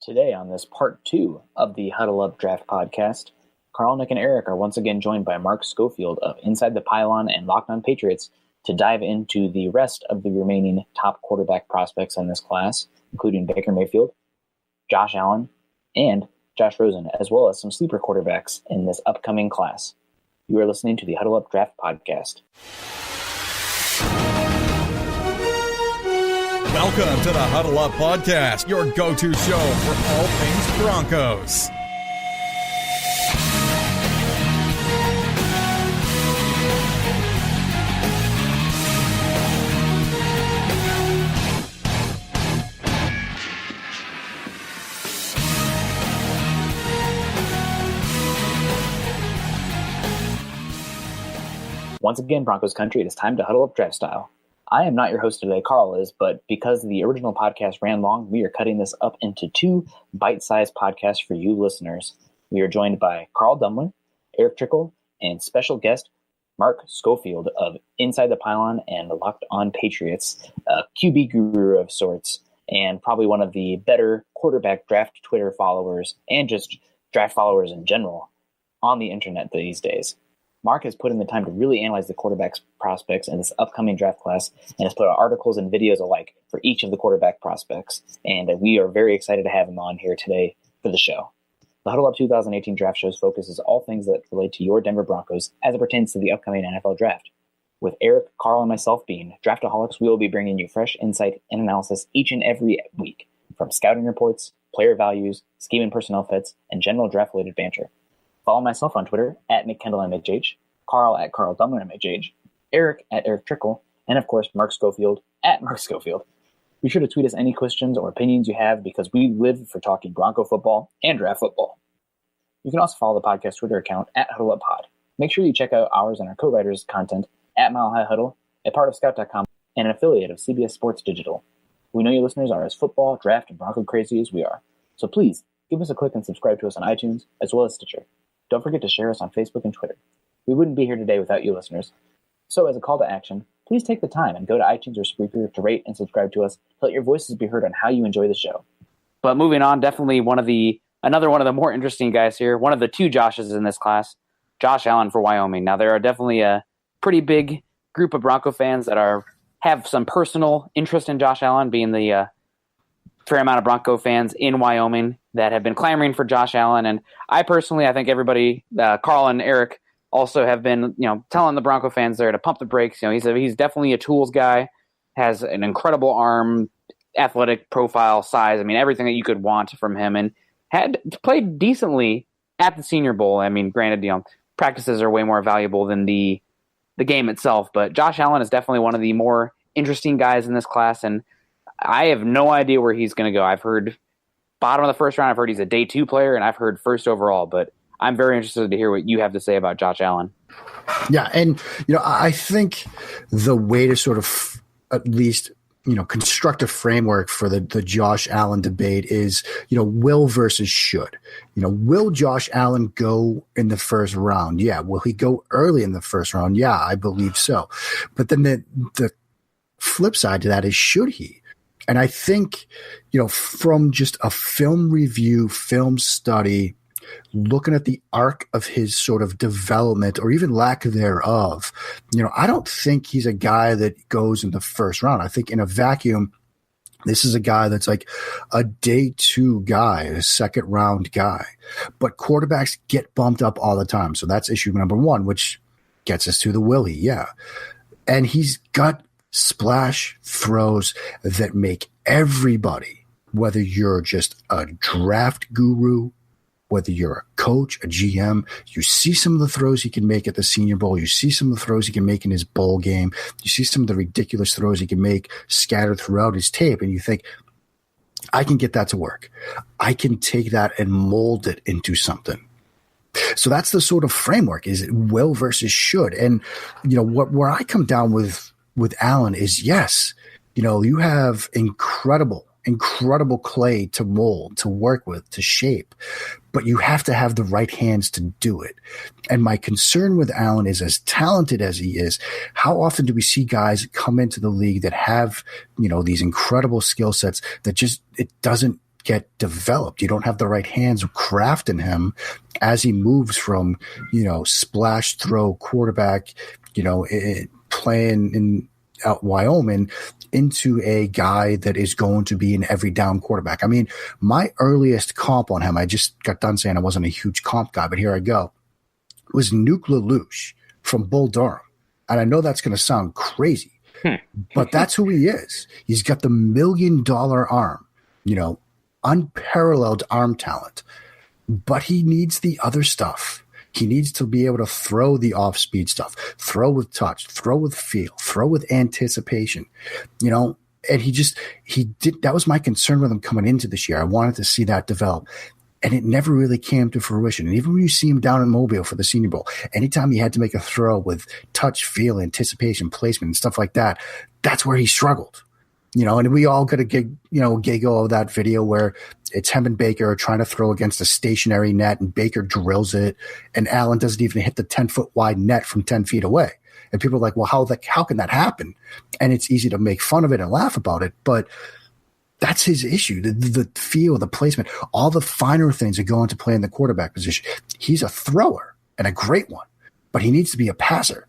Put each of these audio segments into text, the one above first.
Today on this part 2 of the Huddle Up Draft podcast, Carl, Nick, and Eric are once again joined by Mark Schofield of Inside the Pylon and Locked On Patriots to dive into the rest of the remaining top quarterback prospects in this class, including Baker Mayfield, Josh Allen, and Josh Rosen, as well as some sleeper quarterbacks in this upcoming class. You are listening to the Huddle Up Draft podcast. Welcome to the Huddle Up Podcast, your go-to show for all things Broncos. Once again, Broncos country, it is time to huddle up draft style. I am not your host today, Carl is, but because the original podcast ran long, we are cutting this up into 2 bite-sized podcasts for you listeners. We are joined by Carl Dumler, Eric Trickle, and special guest Mark Schofield of Inside the Pylon and Locked On Patriots, a QB guru of sorts, and probably one of the better quarterback draft Twitter followers and just draft followers in general on the internet these days. Mark has put in the time to really analyze the quarterback's prospects in this upcoming draft class and has put out articles and videos alike for each of the quarterback prospects. And we are very excited to have him on here today for the show. The Huddle Up 2018 Draft Show's focus is all things that relate to your Denver Broncos as it pertains to the upcoming NFL Draft. With Eric, Carl, and myself being draftaholics, we will be bringing you fresh insight and analysis each and every week, from scouting reports, player values, scheme and personnel fits, and general draft-related banter. Follow myself on Twitter at McKendallMHH, Carl at Carl Dumler MHH, Eric at Eric Trickle, and of course Mark Schofield at Mark Schofield. Be sure to tweet us any questions or opinions you have because we live for talking Bronco football and draft football. You can also follow the podcast Twitter account at HuddleUpPod. Make sure you check out ours and our co-writers' content at Mile High Huddle, a part of Scout.com, and an affiliate of CBS Sports Digital. We know you listeners are as football, draft, and Bronco crazy as we are, so please give us a click and subscribe to us on iTunes as well as Stitcher. Don't forget to share us on Facebook and Twitter. We wouldn't be here today without you listeners. So as a call to action, please take the time and go to iTunes or Spreaker to rate and subscribe to us to let your voices be heard on how you enjoy the show. But moving on, definitely another one of the more interesting guys here, one of the 2 Joshes in this class, Josh Allen for Wyoming. Now there are definitely a pretty big group of Bronco fans that have some personal interest in Josh Allen, being the fair amount of Bronco fans in Wyoming that have been clamoring for Josh Allen. And I think everybody, Carl and Eric, also have been, telling the Bronco fans there to pump the brakes. He's definitely a tools guy, has an incredible arm, athletic profile, size. I mean, everything that you could want from him, and had played decently at the Senior Bowl. I mean, granted, practices are way more valuable than the game itself, but Josh Allen is definitely one of the more interesting guys in this class, and I have no idea where he's going to go. I've heard bottom of the first round. I've heard he's a day 2 player, and I've heard first overall, but I'm very interested to hear what you have to say about Josh Allen. Yeah, and I think the way to sort of at least construct a framework for the Josh Allen debate is will versus should. Will Josh Allen go in the first round? Yeah. Will he go early in the first round? Yeah, I believe so. But then the flip side to that is, should he? And I think from just a film review, film study, looking at the arc of his sort of development or even lack thereof, I don't think he's a guy that goes in the first round. I think in a vacuum, this is a guy that's like a day 2 guy, a second round guy. But quarterbacks get bumped up all the time. So that's issue number 1, which gets us to the Willie. Yeah. And he's got splash throws that make everybody, whether you're just a draft guru, whether you're a coach, a GM, you see some of the throws he can make at the Senior Bowl. You see some of the throws he can make in his bowl game. You see some of the ridiculous throws he can make scattered throughout his tape. And you think, I can get that to work. I can take that and mold it into something. So that's the sort of framework, is it will versus should. And, where I come down with Allen is, yes, you have incredible clay to mold, to work with, to shape, but you have to have the right hands to do it. And my concern with Allen is, as talented as he is, how often do we see guys come into the league that have, these incredible skill sets that just, it doesn't get developed. You don't have the right hands craft in him as he moves from, splash throw quarterback, playing in out Wyoming into a guy that is going to be an every down quarterback. I mean, my earliest comp on him, I just got done saying I wasn't a huge comp guy, but here I go, was Nuke LaLoosh from Bull Durham. And I know that's going to sound crazy, but that's who he is. He's got the $1 million arm, unparalleled arm talent, but he needs the other stuff. He needs to be able to throw the off-speed stuff, throw with touch, throw with feel, throw with anticipation, and he did. That was my concern with him coming into this year. I wanted to see that develop, and it never really came to fruition. And even when you see him down in Mobile for the Senior Bowl, anytime he had to make a throw with touch, feel, anticipation, placement, and stuff like that, that's where he struggled. And we all got a giggle of that video where it's him and Baker trying to throw against a stationary net, and Baker drills it, and Allen doesn't even hit the 10-foot wide net from 10 feet away. And people are like, well, how can that happen? And it's easy to make fun of it and laugh about it, but that's his issue. The feel, the placement, all the finer things that go into playing the quarterback position. He's a thrower and a great one, but he needs to be a passer.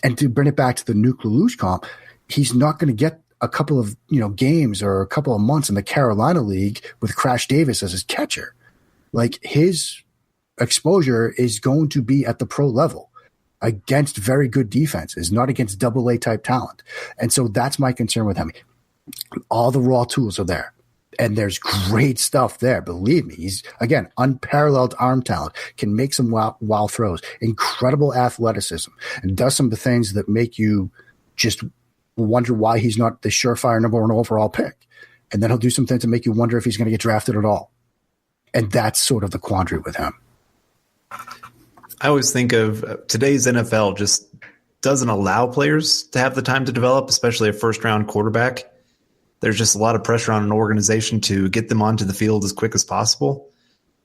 And to bring it back to the Nuke LaLoosh comp, he's not going to get a couple of games or a couple of months in the Carolina League with Crash Davis as his catcher. Like, his exposure is going to be at the pro level against very good defenses, not against AA type talent. And so that's my concern with him. All the raw tools are there, and there's great stuff there. Believe me, he's, again, unparalleled arm talent, can make some wild throws, incredible athleticism, and does some of the things that make you just wonder why he's not the surefire number 1 overall pick. And then he'll do something to make you wonder if he's going to get drafted at all. And that's sort of the quandary with him. I always think of today's NFL just doesn't allow players to have the time to develop, especially a first-round quarterback. There's just a lot of pressure on an organization to get them onto the field as quick as possible.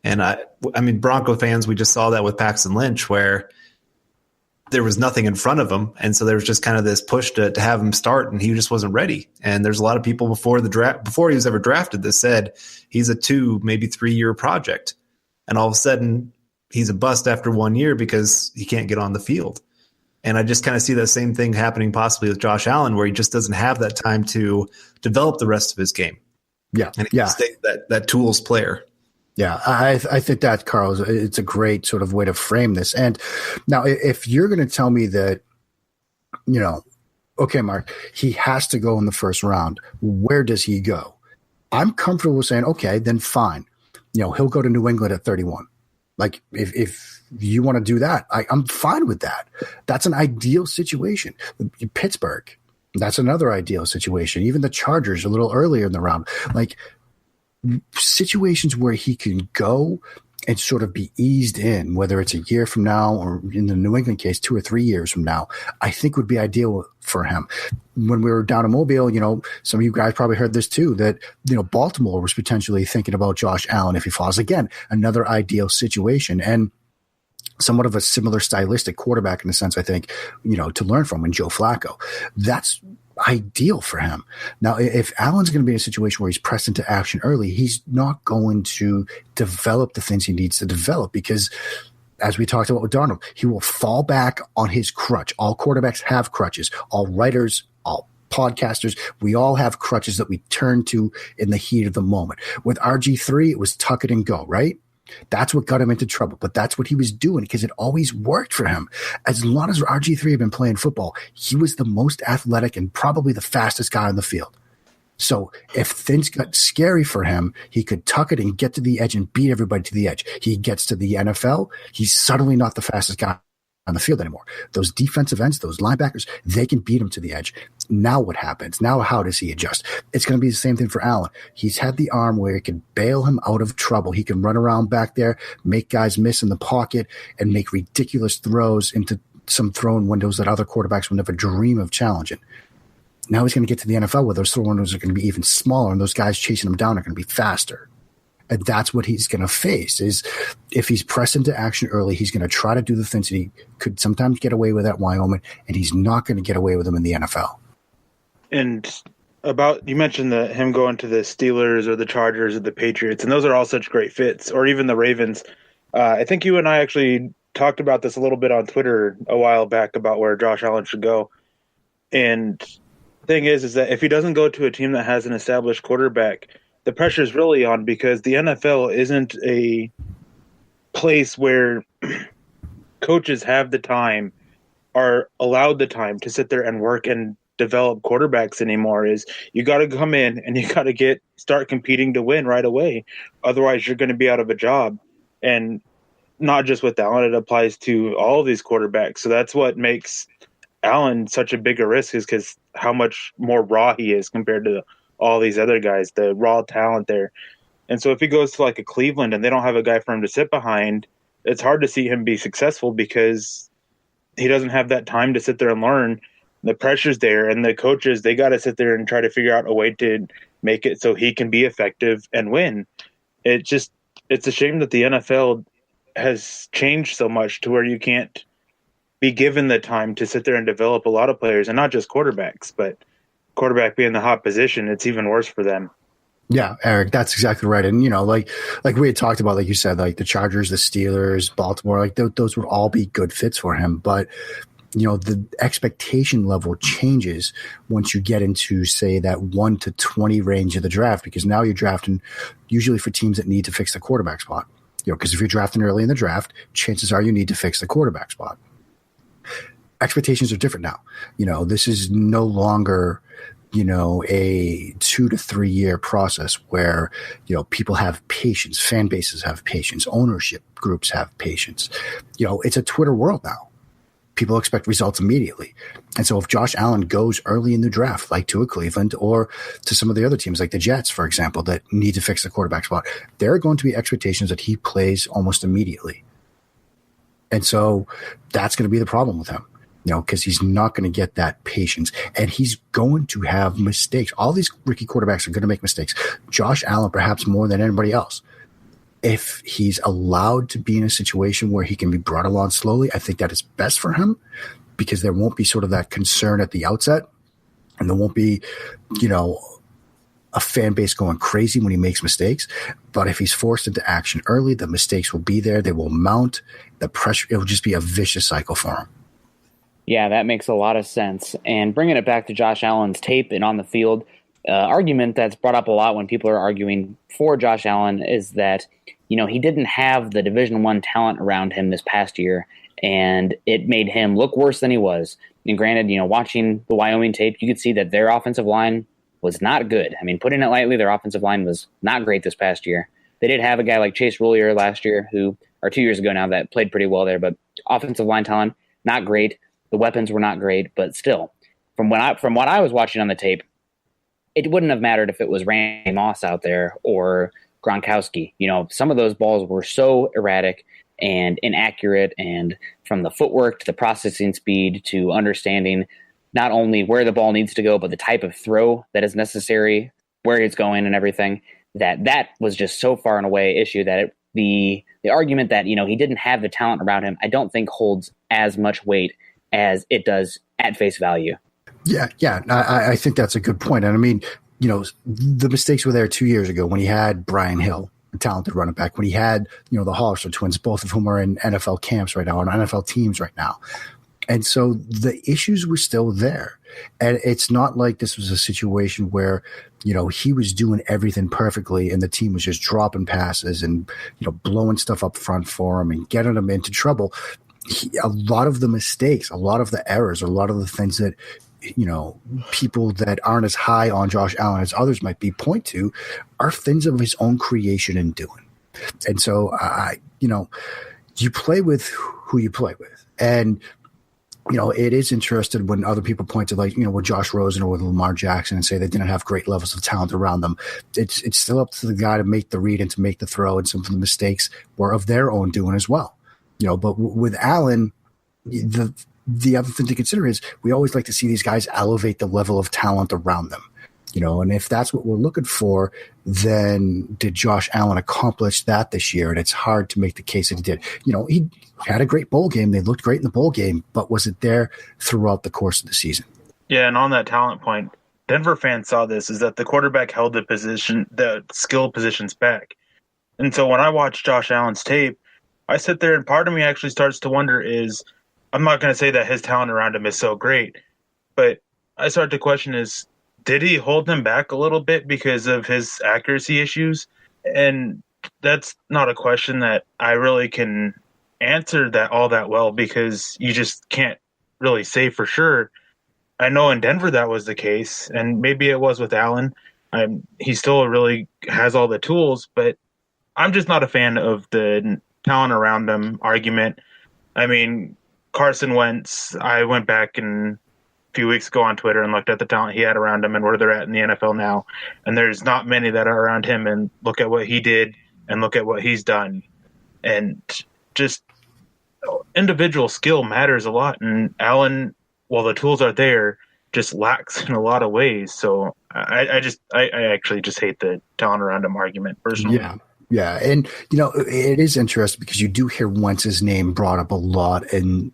And I mean, Bronco fans, we just saw that with Paxton Lynch, where there was nothing in front of him. And so there was just kind of this push to have him start, and he just wasn't ready. And there's a lot of people before the draft, before he was ever drafted, that said he's a 2, maybe 3-year project. And all of a sudden he's a bust after 1 year because he can't get on the field. And I just kind of see that same thing happening possibly with Josh Allen, where he just doesn't have that time to develop the rest of his game. Yeah. And he stays that tools player. Yeah, I think that, Carl, it's a great sort of way to frame this. And now, if you're going to tell me that, okay, Mark, he has to go in the first round, where does he go? I'm comfortable with saying, okay, then fine. He'll go to New England at 31. Like, if you want to do that, I'm fine with that. That's an ideal situation. Pittsburgh, that's another ideal situation. Even the Chargers a little earlier in the round. Like, situations where he can go and sort of be eased in, whether it's a year from now or in the New England case, 2 or 3 years from now, I think would be ideal for him. When we were down in Mobile, some of you guys probably heard this too, that, Baltimore was potentially thinking about Josh Allen if he falls. Again, another ideal situation, and somewhat of a similar stylistic quarterback in a sense, I think, to learn from in Joe Flacco. That's ideal for him. Now, if Allen's going to be in a situation where he's pressed into action early, he's not going to develop the things he needs to develop because, as we talked about with Darnold, he will fall back on his crutch. All quarterbacks have crutches. All writers, all podcasters, we all have crutches that we turn to in the heat of the moment. With RG3, it was tuck it and go, right? That's what got him into trouble, but that's what he was doing because it always worked for him. As long as RG3 had been playing football, he was the most athletic and probably the fastest guy on the field. So if things got scary for him, he could tuck it and get to the edge and beat everybody to the edge. He gets to the NFL, he's suddenly not the fastest guy on the field anymore. Those defensive ends, those linebackers, they can beat him to the edge. Now what happens? Now how does he adjust? It's going to be the same thing for Allen. He's had the arm where it can bail him out of trouble. He can run around back there, make guys miss in the pocket, and make ridiculous throws into some throwing windows that other quarterbacks would never dream of challenging. Now he's going to get to the NFL where those throw windows are going to be even smaller, and those guys chasing him down are going to be faster. And that's what he's going to face, is if he's pressed into action early, he's going to try to do the things that he could sometimes get away with at Wyoming, and he's not going to get away with them in the NFL. And about, you mentioned him going to the Steelers or the Chargers or the Patriots, and those are all such great fits, or even the Ravens. I think you and I actually talked about this a little bit on Twitter a while back about where Josh Allen should go. And the thing is that if he doesn't go to a team that has an established quarterback, the pressure is really on, because the NFL isn't a place where coaches have the time, are allowed the time to sit there and work and develop quarterbacks anymore. Is you got to come in and you got to start competing to win right away. Otherwise, you're going to be out of a job. And not just with Allen, it applies to all of these quarterbacks. So that's what makes Allen such a bigger risk, is because how much more raw he is compared to all these other guys, the raw talent there. And so if he goes to like a Cleveland and they don't have a guy for him to sit behind, it's hard to see him be successful, because he doesn't have that time to sit there and learn. The pressure's there, and the coaches, they got to sit there and try to figure out a way to make it so he can be effective and win. It's a shame that the NFL has changed so much to where you can't be given the time to sit there and develop a lot of players, and not just quarterbacks, but quarterback being the hot position, it's even worse for them. Yeah, Eric, that's exactly right. And, like we had talked about, like you said, like the Chargers, the Steelers, Baltimore, like those would all be good fits for him. But, the expectation level changes once you get into, say, that 1 to 20 range of the draft, because now you're drafting usually for teams that need to fix the quarterback spot. Because if you're drafting early in the draft, chances are you need to fix the quarterback spot. Expectations are different now. This is no longer a 2 to 3 year process where, people have patience, fan bases have patience, ownership groups have patience. It's a Twitter world now. People expect results immediately. And so if Josh Allen goes early in the draft, like to a Cleveland or to some of the other teams like the Jets, for example, that need to fix the quarterback spot, there are going to be expectations that he plays almost immediately. And so that's going to be the problem with him. Because he's not going to get that patience, and he's going to have mistakes. All these rookie quarterbacks are going to make mistakes. Josh Allen, perhaps more than anybody else. If he's allowed to be in a situation where he can be brought along slowly, I think that is best for him, because there won't be sort of that concern at the outset, and there won't be, a fan base going crazy when he makes mistakes. But if he's forced into action early, the mistakes will be there. They will mount. The pressure, it will just be a vicious cycle for him. Yeah, that makes a lot of sense. And bringing it back to Josh Allen's tape and on the field, argument that's brought up a lot when people are arguing for Josh Allen is that, he didn't have the Division I talent around him this past year, and it made him look worse than he was. And granted, watching the Wyoming tape, you could see that their offensive line was not good. I mean, putting it lightly, their offensive line was not great this past year. They did have a guy like Chase Roulier last year, or 2 years ago now, that played pretty well there, but offensive line talent, not great. The weapons were not great, but still, from what I was watching on the tape, it wouldn't have mattered if it was Randy Moss out there or Gronkowski. Some of those balls were so erratic and inaccurate, and from the footwork to the processing speed to understanding not only where the ball needs to go, but the type of throw that is necessary, where it's going and everything, that was just so far and away issue that the argument that, he didn't have the talent around him, I don't think holds as much weight as it does at face value. Yeah. I think that's a good point. And I mean, the mistakes were there 2 years ago when he had Brian Hill, a talented running back, when he had, the Hollister twins, both of whom are in NFL camps right now, on NFL teams right now. And so the issues were still there. And it's not like this was a situation where, he was doing everything perfectly and the team was just dropping passes and, blowing stuff up front for him and getting him into trouble. A lot of the mistakes, a lot of the errors, a lot of the things that, people that aren't as high on Josh Allen as others might be point to are things of his own creation and doing. And so, you play with who you play with. And, it is interesting when other people point to, like, with Josh Rosen or with Lamar Jackson and say they didn't have great levels of talent around them. It's still up to the guy to make the read and to make the throw, and some of the mistakes were of their own doing as well. But with Allen, the other thing to consider is we always like to see these guys elevate the level of talent around them. And if that's what we're looking for, then did Josh Allen accomplish that this year? And it's hard to make the case that he did. He had a great bowl game. They looked great in the bowl game, but was it there throughout the course of the season? Yeah, and on that talent point, Denver fans saw this is that the quarterback held the skill positions back. And so when I watch Josh Allen's tape, I sit there and part of me actually starts to wonder I'm not going to say that his talent around him is so great, but I start to question did he hold him back a little bit because of his accuracy issues? And that's not a question that I really can answer that well because you just can't really say for sure. I know in Denver that was the case, and maybe it was with Allen. He still really has all the tools, but I'm just not a fan of the talent around him argument. I mean, Carson Wentz, I went back a few weeks ago on Twitter and looked at the talent he had around him and where they're at in the NFL now, and there's not many that are around him, and look at what he did and look at what he's done. And just individual skill matters a lot, and Allen, while the tools are there, just lacks in a lot of ways. So I actually just hate the talent around him argument personally. Yeah. And, it is interesting because you do hear Wentz's name brought up a lot, and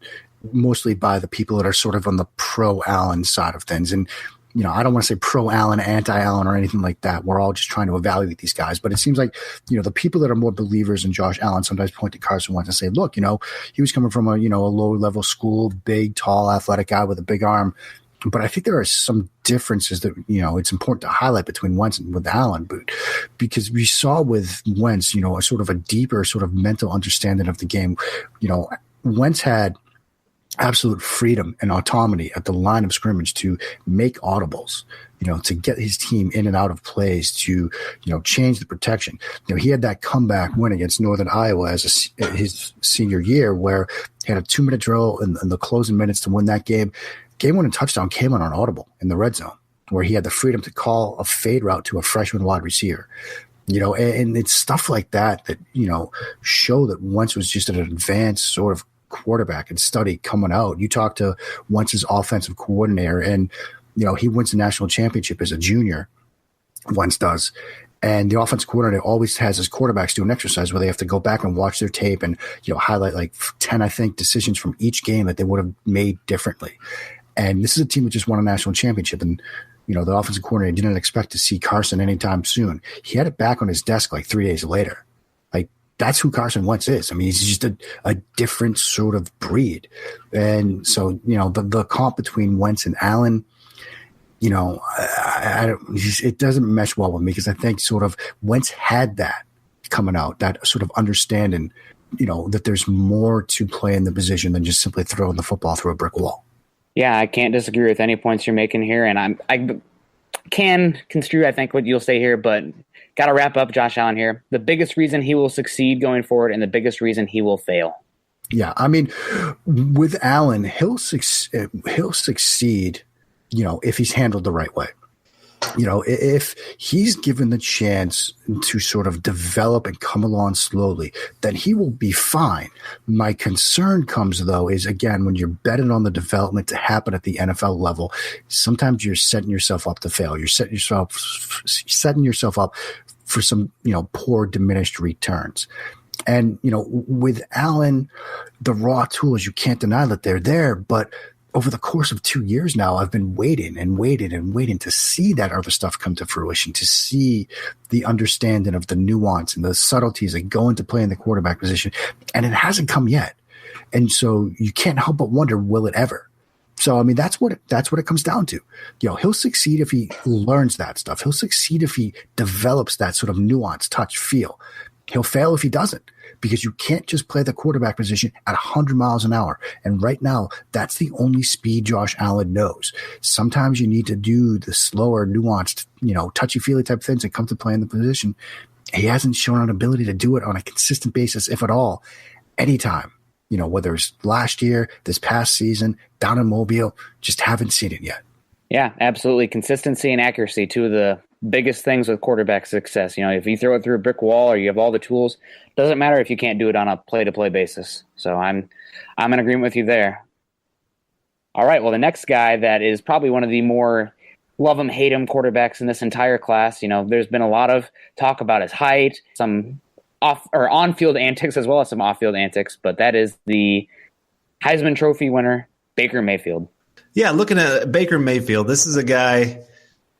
mostly by the people that are sort of on the pro-Allen side of things. And, I don't want to say pro-Allen, anti-Allen, or anything like that. We're all just trying to evaluate these guys. But it seems like, the people that are more believers in Josh Allen sometimes point to Carson Wentz and say, look, he was coming from a lower-level school, big, tall, athletic guy with a big arm. But I think there are some differences that, it's important to highlight between Wentz and with Allen. But because we saw with Wentz, a sort of a deeper sort of mental understanding of the game. Wentz had absolute freedom and autonomy at the line of scrimmage to make audibles, to get his team in and out of plays, to, change the protection. He had that comeback win against Northern Iowa as his senior year where he had a 2-minute drill in the closing minutes to win that game. Game-winning touchdown came on an audible in the red zone where he had the freedom to call a fade route to a freshman wide receiver. And it's stuff like that, show that Wentz was just an advanced sort of quarterback and study coming out. You talk to Wentz's offensive coordinator and, he wins the national championship as a junior. Wentz does. And the offensive coordinator always has his quarterbacks do an exercise where they have to go back and watch their tape and, highlight like 10, I think, decisions from each game that they would have made differently. And this is a team that just won a national championship. And, the offensive coordinator didn't expect to see Carson anytime soon. He had it back on his desk like 3 days later. Like, that's who Carson Wentz is. I mean, he's just a different sort of breed. And so, the comp between Wentz and Allen, it doesn't mesh well with me because I think sort of Wentz had that coming out, that sort of understanding, that there's more to play in the position than just simply throwing the football through a brick wall. Yeah, I can't disagree with any points you're making here, and I can construe, I think, what you'll say here, but got to wrap up Josh Allen here. The biggest reason he will succeed going forward and the biggest reason he will fail. Yeah, I mean, with Allen, he'll succeed, if he's handled the right way. If he's given the chance to sort of develop and come along slowly, then he will be fine. My concern comes, though, is, again, when you're betting on the development to happen at the NFL level, sometimes you're setting yourself up to fail. You're setting yourself up for some, poor, diminished returns. And, with Allen, the raw tools, you can't deny that they're there, but over the course of 2 years now, I've been waiting to see that other stuff come to fruition, to see the understanding of the nuance and the subtleties that go into play in the quarterback position. And it hasn't come yet. And so you can't help but wonder, will it ever? So, I mean, that's what it comes down to. He'll succeed if he learns that stuff. He'll succeed if he develops that sort of nuance, touch, feel. He'll fail if he doesn't, because you can't just play the quarterback position at 100 miles an hour. And right now, that's the only speed Josh Allen knows. Sometimes you need to do the slower, nuanced, touchy-feely type things that come to play in the position. He hasn't shown an ability to do it on a consistent basis, if at all, anytime. Whether it's last year, this past season, down in Mobile, just haven't seen it yet. Yeah, absolutely. Consistency and accuracy, two of the biggest things with quarterback success. If you throw it through a brick wall or you have all the tools, doesn't matter if you can't do it on a play-to-play basis. So I'm in agreement with you there. All right, well, the next guy that is probably one of the more love him, hate him quarterbacks in this entire class. There's been a lot of talk about his height, some on-field antics as well as some off-field antics, but that is the Heisman Trophy winner, Baker Mayfield. Yeah, looking at Baker Mayfield, this is a guy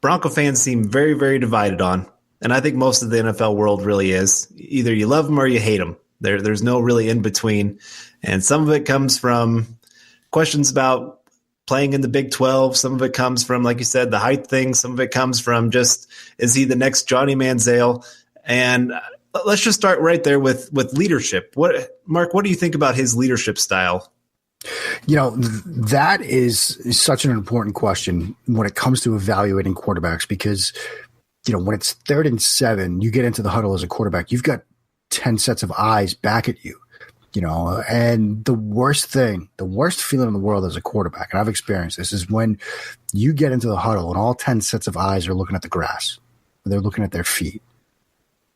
Bronco fans seem very, very divided on. And I think most of the NFL world really is. Either you love them or you hate them. There's no really in between. And some of it comes from questions about playing in the Big 12. Some of it comes from, like you said, the height thing. Some of it comes from just, is he the next Johnny Manziel? And let's just start right there with leadership. Mark, what do you think about his leadership style? That is such an important question when it comes to evaluating quarterbacks because, when it's 3rd and 7, you get into the huddle as a quarterback, you've got 10 sets of eyes back at you, and the worst feeling in the world as a quarterback, and I've experienced this, is when you get into the huddle and all 10 sets of eyes are looking at the grass. They're looking at their feet.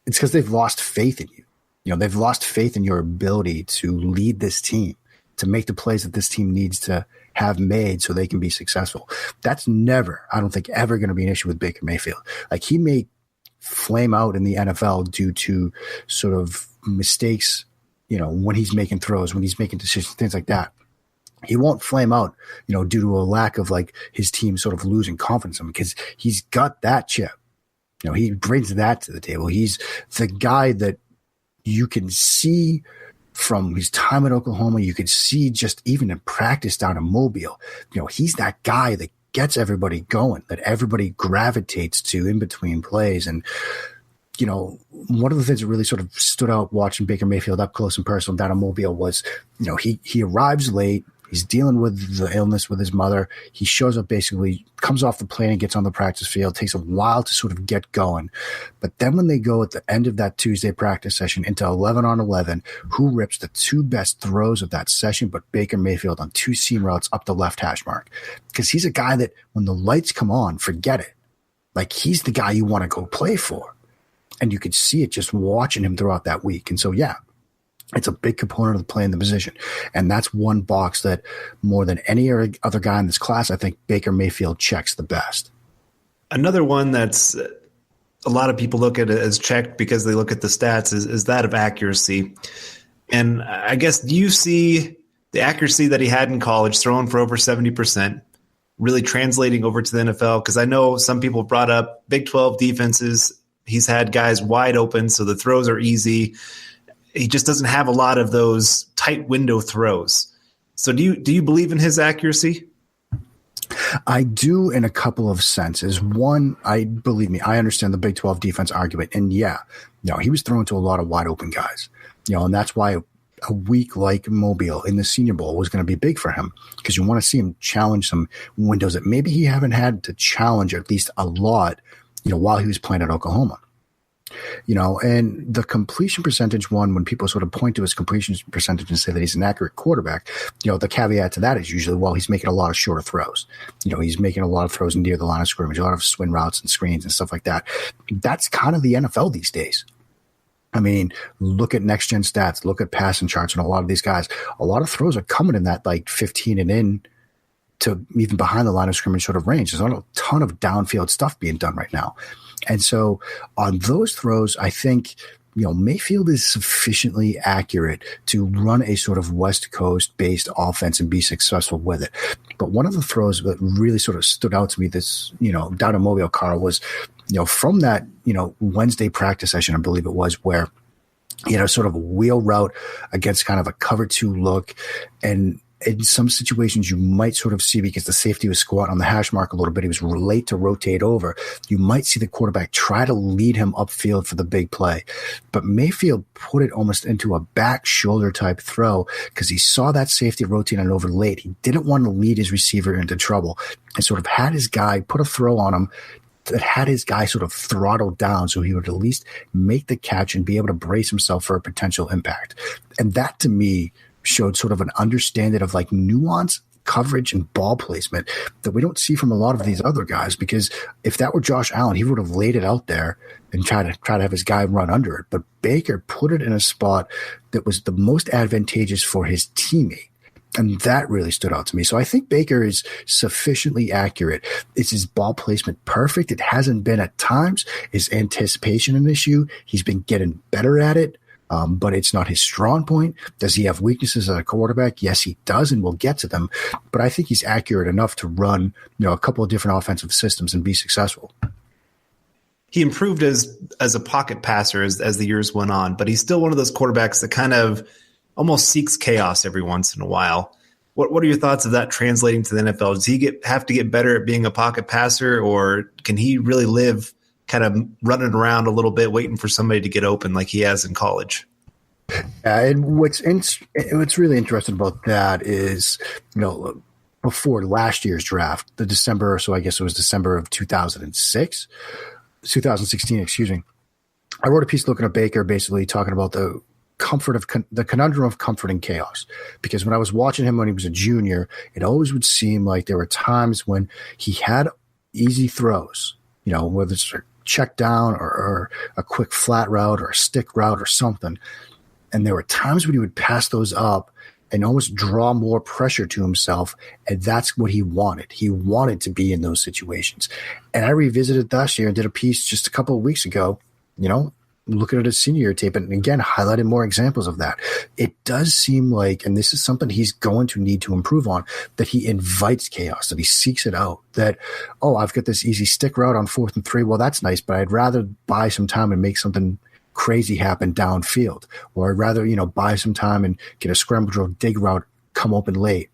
It's because they've lost faith in you. They've lost faith in your ability to lead this team, to make the plays that this team needs to have made so they can be successful. That's never, I don't think, ever going to be an issue with Baker Mayfield. Like, he may flame out in the NFL due to sort of mistakes, when he's making throws, when he's making decisions, things like that. He won't flame out, due to a lack of like his team sort of losing confidence in him because he's got that chip. He brings that to the table. He's the guy that you can see from his time at Oklahoma. You could see just even in practice down in Mobile, he's that guy that gets everybody going, that everybody gravitates to in between plays. And, one of the things that really sort of stood out watching Baker Mayfield up close and personal down in Mobile was, he arrives late. He's dealing with the illness with his mother. He shows up, basically comes off the plane and gets on the practice field. Takes a while to sort of get going. But then when they go at the end of that Tuesday practice session into 11-on-11, who rips the 2 best throws of that session but Baker Mayfield on 2 seam routes up the left hash mark? Because he's a guy that when the lights come on, forget it. Like, he's the guy you want to go play for. And you could see it just watching him throughout that week. And so, yeah, it's a big component of playing the position. And that's one box that more than any other guy in this class, I think Baker Mayfield checks the best. Another one that's a lot of people look at it as checked because they look at the stats is that of accuracy. And I guess, do you see the accuracy that he had in college, throwing for over 70%, really translating over to the NFL? Because I know some people brought up Big 12 defenses. He's had guys wide open, so the throws are easy. He just doesn't have a lot of those tight window throws. So do you believe in his accuracy? I do in a couple of senses. One, believe me, I understand the Big 12 defense argument. And yeah, he was throwing to a lot of wide open guys, and that's why a week like Mobile in the Senior Bowl was going to be big for him, because you want to see him challenge some windows that maybe he haven't had to challenge at least a lot, while he was playing at Oklahoma. And the completion percentage one, when people sort of point to his completion percentage and say that he's an accurate quarterback, the caveat to that is usually, well, he's making a lot of shorter throws. He's making a lot of throws near the line of scrimmage, a lot of swing routes and screens and stuff like that. That's kind of the NFL these days. I mean, look at next gen stats, look at passing charts, and a lot of these guys, a lot of throws are coming in that like 15 and in to even behind the line of scrimmage sort of range. There's not a ton of downfield stuff being done right now. And so on those throws, I think, Mayfield is sufficiently accurate to run a sort of West Coast based offense and be successful with it. But one of the throws that really sort of stood out to me this, down in Mobile, Carl, was, from that, Wednesday practice session, I believe it was, where, sort of a wheel route against kind of a cover 2 look. And in some situations, you might sort of see, because the safety was squat on the hash mark a little bit, he was late to rotate over, you might see the quarterback try to lead him upfield for the big play. But Mayfield put it almost into a back shoulder type throw because he saw that safety rotating over late. He didn't want to lead his receiver into trouble and sort of had his guy put a throw on him that had his guy sort of throttled down so he would at least make the catch and be able to brace himself for a potential impact. And that, to me, showed sort of an understanding of like nuance, coverage, and ball placement that we don't see from a lot of these other guys. Because if that were Josh Allen, he would have laid it out there and try to have his guy run under it. But Baker put it in a spot that was the most advantageous for his teammate. And that really stood out to me. So I think Baker is sufficiently accurate. Is his ball placement perfect? It hasn't been at times. Is anticipation an issue? He's been getting better at it. but it's not his strong point. Does he have weaknesses as a quarterback? Yes, he does, and we'll get to them. But I think he's accurate enough to run, a couple of different offensive systems and be successful. He improved as a pocket passer as the years went on, but he's still one of those quarterbacks that kind of almost seeks chaos every once in a while. What are your thoughts of that translating to the NFL? Does he have to get better at being a pocket passer, or can he really live kind of running around a little bit, waiting for somebody to get open like he has in college? And what's really interesting about that is, before last year's draft, the December, so I guess it was December of 2016, excuse me. I wrote a piece looking at Baker, basically talking about the conundrum of comfort and chaos. Because when I was watching him when he was a junior, it always would seem like there were times when he had easy throws, whether it's a check down or a quick flat route or a stick route or something. And there were times when he would pass those up and almost draw more pressure to himself. And that's what he wanted. He wanted to be in those situations. And I revisited last year and did a piece just a couple of weeks ago, looking at his senior year tape and again, highlighted more examples of that. It does seem like, and this is something he's going to need to improve on, that he invites chaos, that he seeks it out, that, I've got this easy stick route on 4th and 3. Well, that's nice, but I'd rather buy some time and make something crazy happen downfield, or I'd rather, buy some time and get a scramble drill dig route, come open late.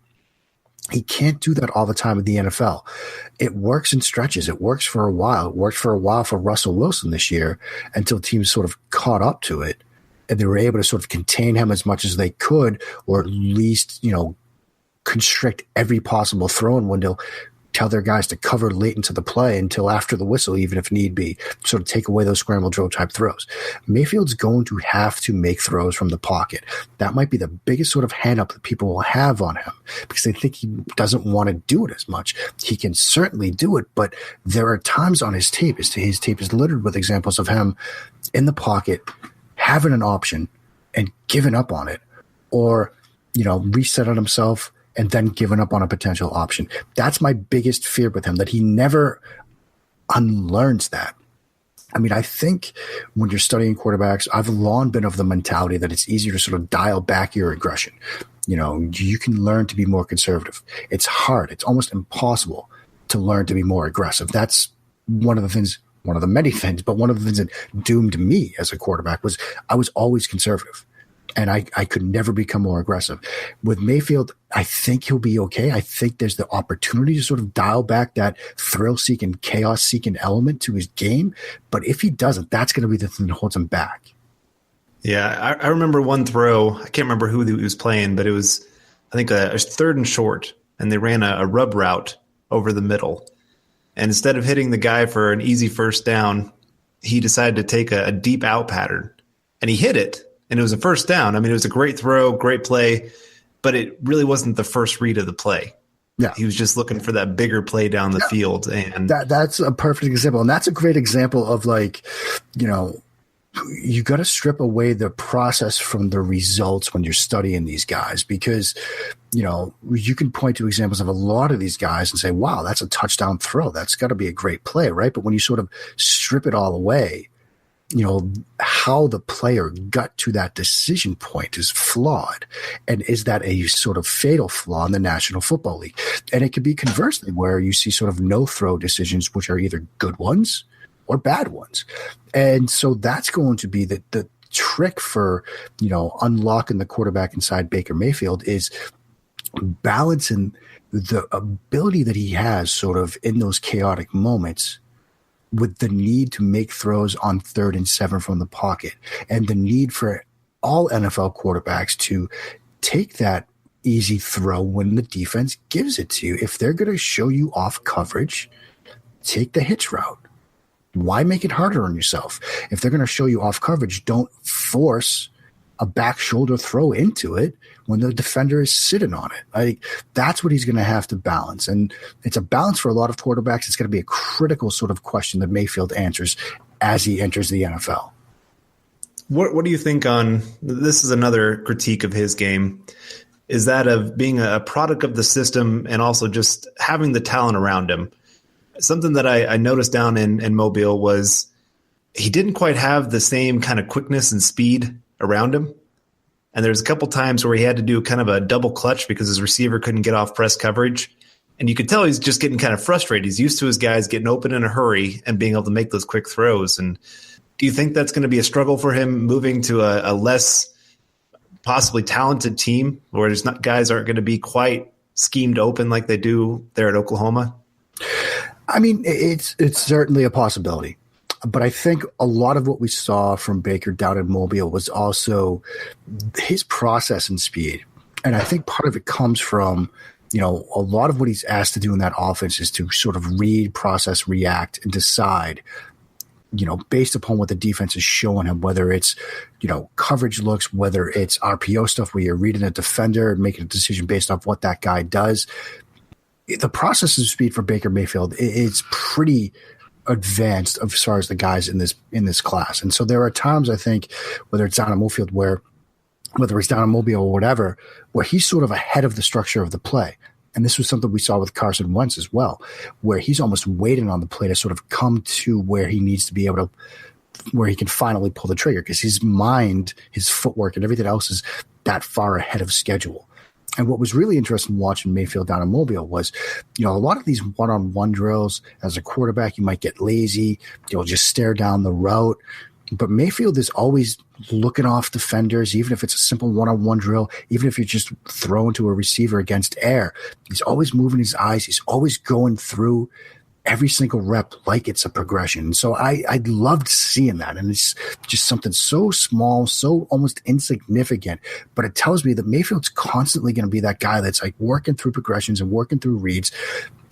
He can't do that all the time in the NFL. It works in stretches. It works for a while. It worked for a while for Russell Wilson this year until teams sort of caught up to it and they were able to sort of contain him as much as they could, or at least, constrict every possible throwing window, tell their guys to cover late into the play until after the whistle, even if need be, sort of take away those scramble drill type throws. Mayfield's going to have to make throws from the pocket. That might be the biggest sort of hand up that people will have on him because they think he doesn't want to do it as much. He can certainly do it, but there are times on his tape, his tape is littered with examples of him in the pocket, having an option and giving up on it, or, reset on himself and then giving up on a potential option. That's my biggest fear with him, that he never unlearns that. I mean, I think when you're studying quarterbacks, I've long been of the mentality that it's easier to sort of dial back your aggression. You can learn to be more conservative. It's hard. It's almost impossible to learn to be more aggressive. That's one of the many things, but one of the things that doomed me as a quarterback was I was always conservative. And I could never become more aggressive. With Mayfield, I think he'll be okay. I think there's the opportunity to sort of dial back that thrill-seeking, chaos-seeking element to his game. But if he doesn't, that's going to be the thing that holds him back. Yeah, I remember one throw. I can't remember who he was playing, but it was, I think, a 3rd and short, and they ran a rub route over the middle. And instead of hitting the guy for an easy first down, he decided to take a deep out pattern, and he hit it. And it was a first down. I mean, it was a great throw, great play, but it really wasn't the first read of the play. Yeah, he was just looking for that bigger play down the field. And that's a perfect example. And that's a great example of, like, you got to strip away the process from the results when you're studying these guys, because, you can point to examples of a lot of these guys and say, wow, that's a touchdown throw. That's got to be a great play, right? But when you sort of strip it all away, how the player got to that decision point is flawed. And is that a sort of fatal flaw in the National Football League? And it could be conversely where you see sort of no throw decisions, which are either good ones or bad ones. And so that's going to be the trick for, unlocking the quarterback inside Baker Mayfield, is balancing the ability that he has sort of in those chaotic moments with the need to make throws on 3rd and 7 from the pocket, and the need for all NFL quarterbacks to take that easy throw when the defense gives it to you. If they're going to show you off coverage, take the hitch route. Why make it harder on yourself? If they're going to show you off coverage, don't force a back shoulder throw into it when the defender is sitting on it. That's what he's going to have to balance. And it's a balance for a lot of quarterbacks. It's going to be a critical sort of question that Mayfield answers as he enters the NFL. What do you think on – this is another critique of his game, is that of being a product of the system and also just having the talent around him. Something that I noticed down in Mobile was he didn't quite have the same kind of quickness and speed around him. And there's a couple times where he had to do kind of a double clutch because his receiver couldn't get off press coverage. And you could tell he's just getting kind of frustrated. He's used to his guys getting open in a hurry and being able to make those quick throws. And do you think that's going to be a struggle for him moving to a less possibly talented team where guys aren't going to be quite schemed open like they do there at Oklahoma? I mean, it's certainly a possibility. But I think a lot of what we saw from Baker down in Mobile was also his process and speed. And I think part of it comes from, a lot of what he's asked to do in that offense is to sort of read, process, react, and decide, based upon what the defense is showing him, whether it's, coverage looks, whether it's RPO stuff where you're reading a defender and making a decision based off what that guy does. The process of speed for Baker Mayfield is pretty advanced as far as the guys in this class. And so there are times, I think, whether it's down in Mayfield whether it's down in Mobile or whatever, where he's sort of ahead of the structure of the play. And this was something we saw with Carson Wentz as well, where he's almost waiting on the play to sort of come to where he needs to be able to, where he can finally pull the trigger because his mind, his footwork, and everything else is that far ahead of schedule. And what was really interesting watching Mayfield down in Mobile was, a lot of these one-on-one drills as a quarterback, you might get lazy, you'll just stare down the route. But Mayfield is always looking off defenders, even if it's a simple one-on-one drill, even if you're just throwing to a receiver against air. He's always moving his eyes. He's always going through every single rep like it's a progression. So I loved seeing that. And it's just something so small, so almost insignificant. But it tells me that Mayfield's constantly going to be that guy that's like working through progressions and working through reads.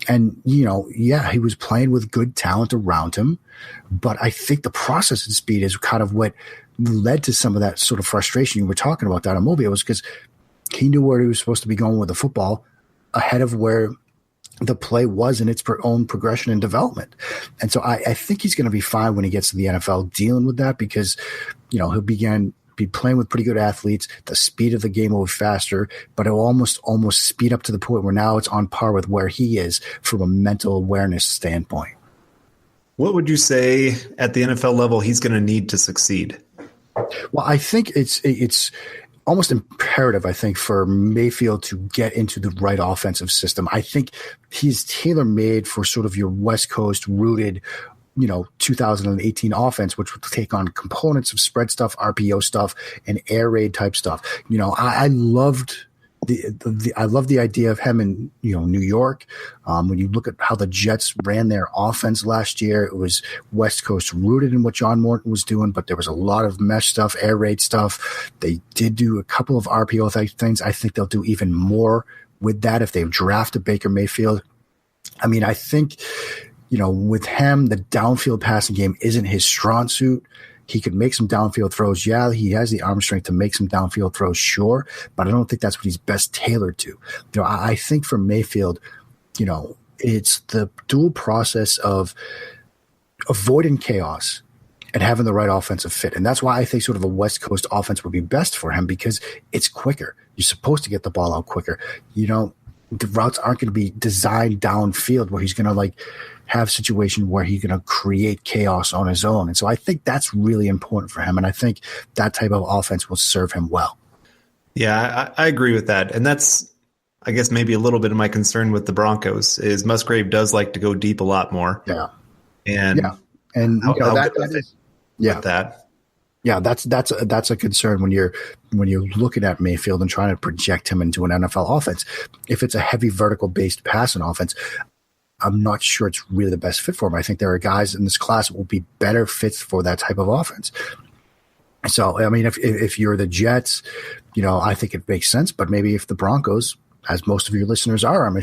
And, he was playing with good talent around him. But I think the process and speed is kind of what led to some of that sort of frustration you were talking about down in Mobile, was because he knew where he was supposed to be going with the football ahead of where the play was in its own progression and development. And so I think he's going to be fine when he gets to the NFL dealing with that because, he'll be playing with pretty good athletes. The speed of the game will be faster, but it will almost speed up to the point where now it's on par with where he is from a mental awareness standpoint. What would you say at the NFL level he's going to need to succeed? Well, I think it's almost imperative, I think, for Mayfield to get into the right offensive system. I think he's tailor-made for sort of your West Coast rooted 2018 offense, which would take on components of spread stuff, RPO stuff, and air raid type stuff. I loved the idea of him in New York. When you look at how the Jets ran their offense last year, it was West Coast rooted in what John Morton was doing, but there was a lot of mesh stuff, air raid stuff. They did do a couple of RPO type things. I think they'll do even more with that if they've drafted Baker Mayfield. I mean, I think with him, the downfield passing game isn't his strong suit. He could make some downfield throws. Yeah, he has the arm strength to make some downfield throws, sure, but I don't think that's what he's best tailored to. I think for Mayfield, it's the dual process of avoiding chaos and having the right offensive fit. And that's why I think sort of a West Coast offense would be best for him because it's quicker. You're supposed to get the ball out quicker. The routes aren't going to be designed downfield where he's going to have a situation where he's going to create chaos on his own. And so I think that's really important for him. And I think that type of offense will serve him well. Yeah, I agree with that. And that's, I guess, maybe a little bit of my concern with the Broncos is Musgrave does like to go deep a lot more. Yeah. And that's a concern when you're looking at Mayfield and trying to project him into an NFL offense. If it's a heavy vertical based passing offense, I'm not sure it's really the best fit for him. I think there are guys in this class that will be better fits for that type of offense. So, I mean, if you're the Jets, I think it makes sense. But maybe if the Broncos, as most of your listeners are, I'm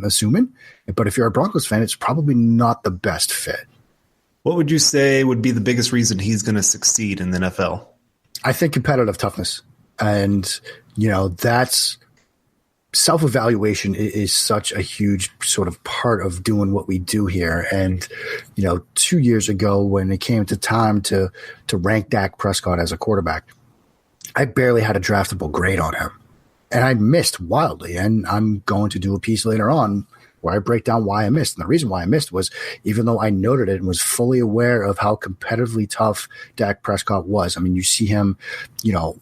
assuming, but if you're a Broncos fan, it's probably not the best fit. What would you say would be the biggest reason he's going to succeed in the NFL? I think competitive toughness. And, that's self-evaluation is such a huge sort of part of doing what we do here. And, 2 years ago when it came to time to rank Dak Prescott as a quarterback, I barely had a draftable grade on him. And I missed wildly. And I'm going to do a piece later on where I break down why I missed. And the reason why I missed was, even though I noted it and was fully aware of how competitively tough Dak Prescott was. I mean, you see him,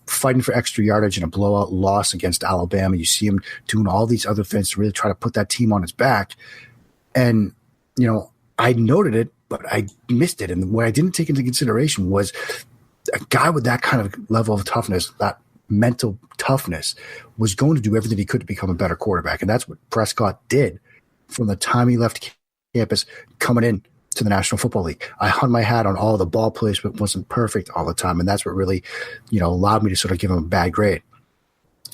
fighting for extra yardage in a blowout loss against Alabama. You see him doing all these other things to really try to put that team on his back. And, I noted it, but I missed it. And what I didn't take into consideration was a guy with that kind of level of toughness, that mental toughness, was going to do everything he could to become a better quarterback. And that's what Prescott did from the time he left campus coming in to the National Football League. I hung my hat on all the ball placement, wasn't perfect all the time. And that's what really, allowed me to sort of give him a bad grade.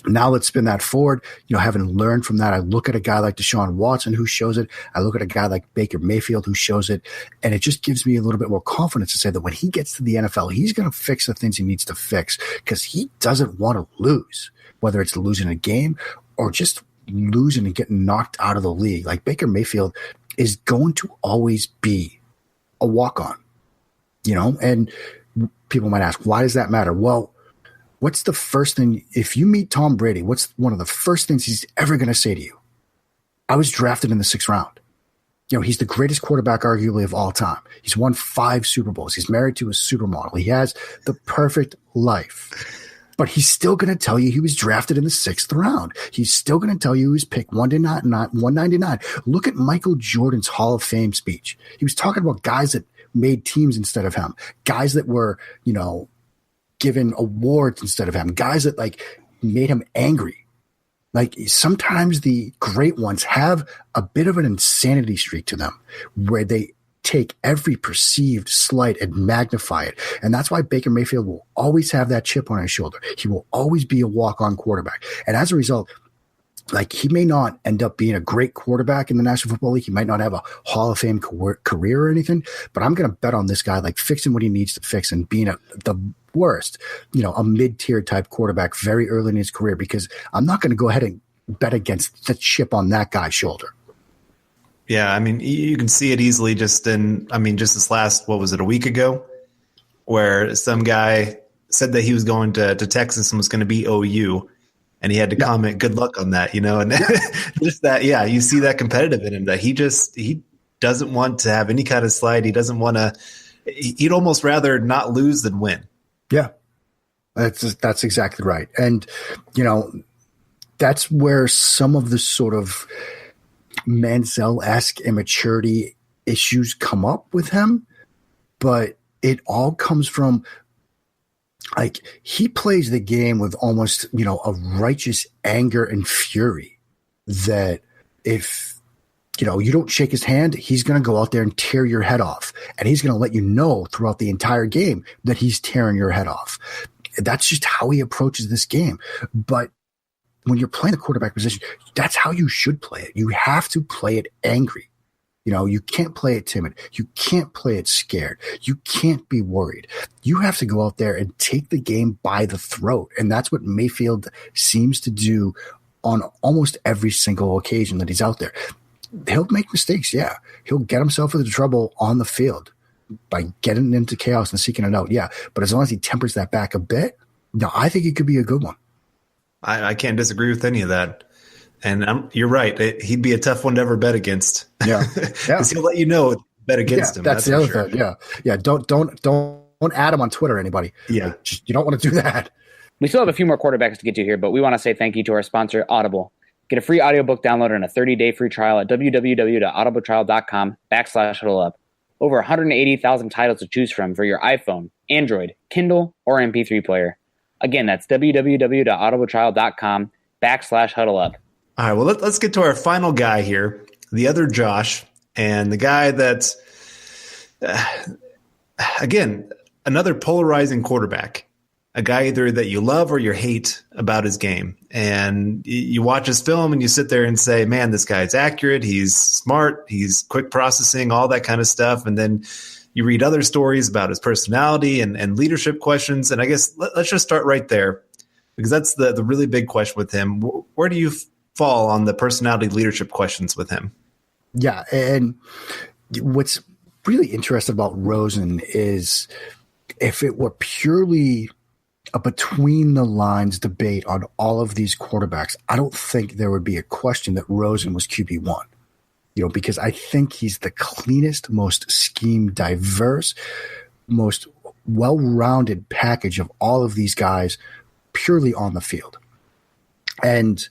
Now let's spin that forward. Having learned from that, I look at a guy like Deshaun Watson who shows it. I look at a guy like Baker Mayfield who shows it. And it just gives me a little bit more confidence to say that when he gets to the NFL, he's going to fix the things he needs to fix, because he doesn't want to lose, whether it's losing a game or just losing and getting knocked out of the league. Like, Baker Mayfield is going to always be a walk-on, and people might ask, why does that matter? Well, what's the first thing, if you meet Tom Brady, what's one of the first things he's ever going to say to you? I was drafted in the 6th round. He's the greatest quarterback arguably of all time. He's won 5 Super Bowls. He's married to a supermodel. He has the perfect life. But he's still going to tell you he was drafted in the 6th round. He's still going to tell you he was picked 199. Look at Michael Jordan's Hall of Fame speech. He was talking about guys that made teams instead of him, guys that were, given awards instead of him, guys that made him angry. Sometimes the great ones have a bit of an insanity streak to them, where they take every perceived slight and magnify it. And that's why Baker Mayfield will always have that chip on his shoulder. He will always be a walk-on quarterback. And as a result, he may not end up being a great quarterback in the National Football League. He might not have a Hall of Fame career or anything, but I'm going to bet on this guy, fixing what he needs to fix and being the worst, a mid-tier type quarterback very early in his career, because I'm not going to go ahead and bet against the chip on that guy's shoulder. Yeah, I mean, you can see it easily just this last, what was it, a week ago, where some guy said that he was going to Texas and was going to be OU, and he had to comment, good luck on that, and just that, you see that competitive in him, that he doesn't want to have any kind of slide. He doesn't want to – he'd almost rather not lose than win. Yeah, that's exactly right. And, that's where some of the sort of – Manziel-esque immaturity issues come up with him, but it all comes from he plays the game with almost, a righteous anger and fury that if, you don't shake his hand, he's going to go out there and tear your head off. And he's going to let you know throughout the entire game that he's tearing your head off. That's just how he approaches this game. But when you're playing the quarterback position, that's how you should play it. You have to play it angry. You can't play it timid. You can't play it scared. You can't be worried. You have to go out there and take the game by the throat. And that's what Mayfield seems to do on almost every single occasion that he's out there. He'll make mistakes, yeah. He'll get himself into trouble on the field by getting into chaos and seeking it out, yeah. But as long as he tempers that back a bit, I think it could be a good one. I can't disagree with any of that. And you're right. He'd be a tough one to ever bet against. Yeah. Because he'll let you know bet against him. That's the other thing. Yeah. Yeah. Don't add him on Twitter, anybody. Yeah. You don't want to do that. We still have a few more quarterbacks to get to here, but we want to say thank you to our sponsor, Audible. Get a free audiobook download and a 30-day free trial at www.audibletrial.com/huddleup. Over 180,000 titles to choose from for your iPhone, Android, Kindle, or MP3 player. Again, that's www.audibletrial.com/huddleup. All right, well, let's get to our final guy here, the other Josh, and the guy that's, again, another polarizing quarterback, a guy either that you love or you hate about his game. And you watch his film and you sit there and say, man, this guy's accurate, he's smart, he's quick processing, all that kind of stuff. And then you read other stories about his personality and leadership questions. And I guess let's just start right there, because that's the really big question with him. Where do you fall on the personality leadership questions with him? Yeah. And what's really interesting about Rosen is if it were purely a between the lines debate on all of these quarterbacks, I don't think there would be a question that Rosen was QB1. because I think he's the cleanest, most scheme diverse, most well-rounded package of all of these guys purely on the field. And,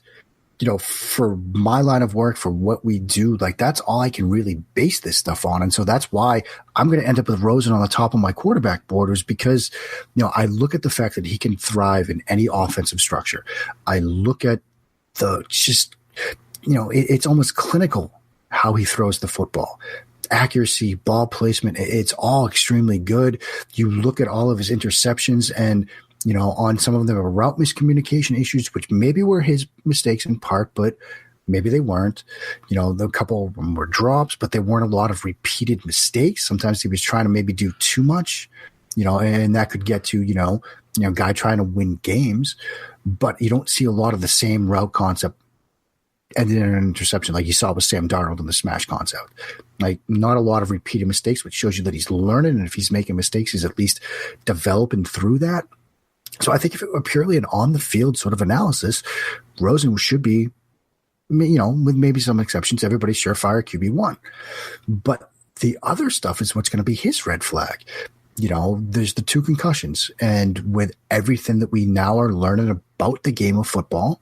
for my line of work, for what we do, like that's all I can really base this stuff on. And so that's why I'm going to end up with Rosen on the top of my quarterback board, is because, I look at the fact that he can thrive in any offensive structure. I look at it's almost clinical how he throws the football. Accuracy, ball placement, it's all extremely good. You look at all of his interceptions and, on some of them are route miscommunication issues, which maybe were his mistakes in part, but maybe they weren't. A couple of them were drops, but there weren't a lot of repeated mistakes. Sometimes he was trying to maybe do too much, and that could get to, guy trying to win games, but you don't see a lot of the same route concept ended in an interception like you saw with Sam Darnold in the smash concept. Like not a lot of repeated mistakes, which shows you that he's learning, and if he's making mistakes, he's at least developing through that. So I think if it were purely an on-the-field sort of analysis, Rosen should be, with maybe some exceptions, everybody's surefire QB1. But the other stuff is what's going to be his red flag. There's the 2 concussions, and with everything that we now are learning about the game of football,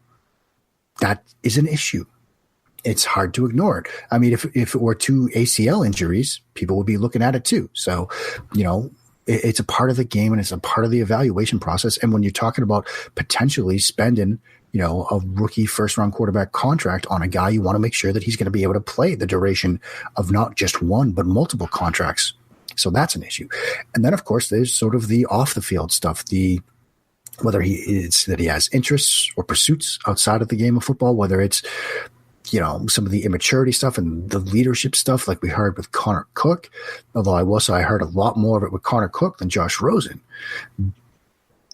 that is an issue. It's hard to ignore it. I mean, if it were 2 ACL injuries, people would be looking at it too. So, it's a part of the game and it's a part of the evaluation process. And when you're talking about potentially spending, a rookie first-round quarterback contract on a guy, you want to make sure that he's going to be able to play the duration of not just one, but multiple contracts. So that's an issue. And then, of course, there's sort of the off-the-field stuff, whether he has interests or pursuits outside of the game of football, whether it's, some of the immaturity stuff and the leadership stuff like we heard with Connor Cook, although I heard a lot more of it with Connor Cook than Josh Rosen.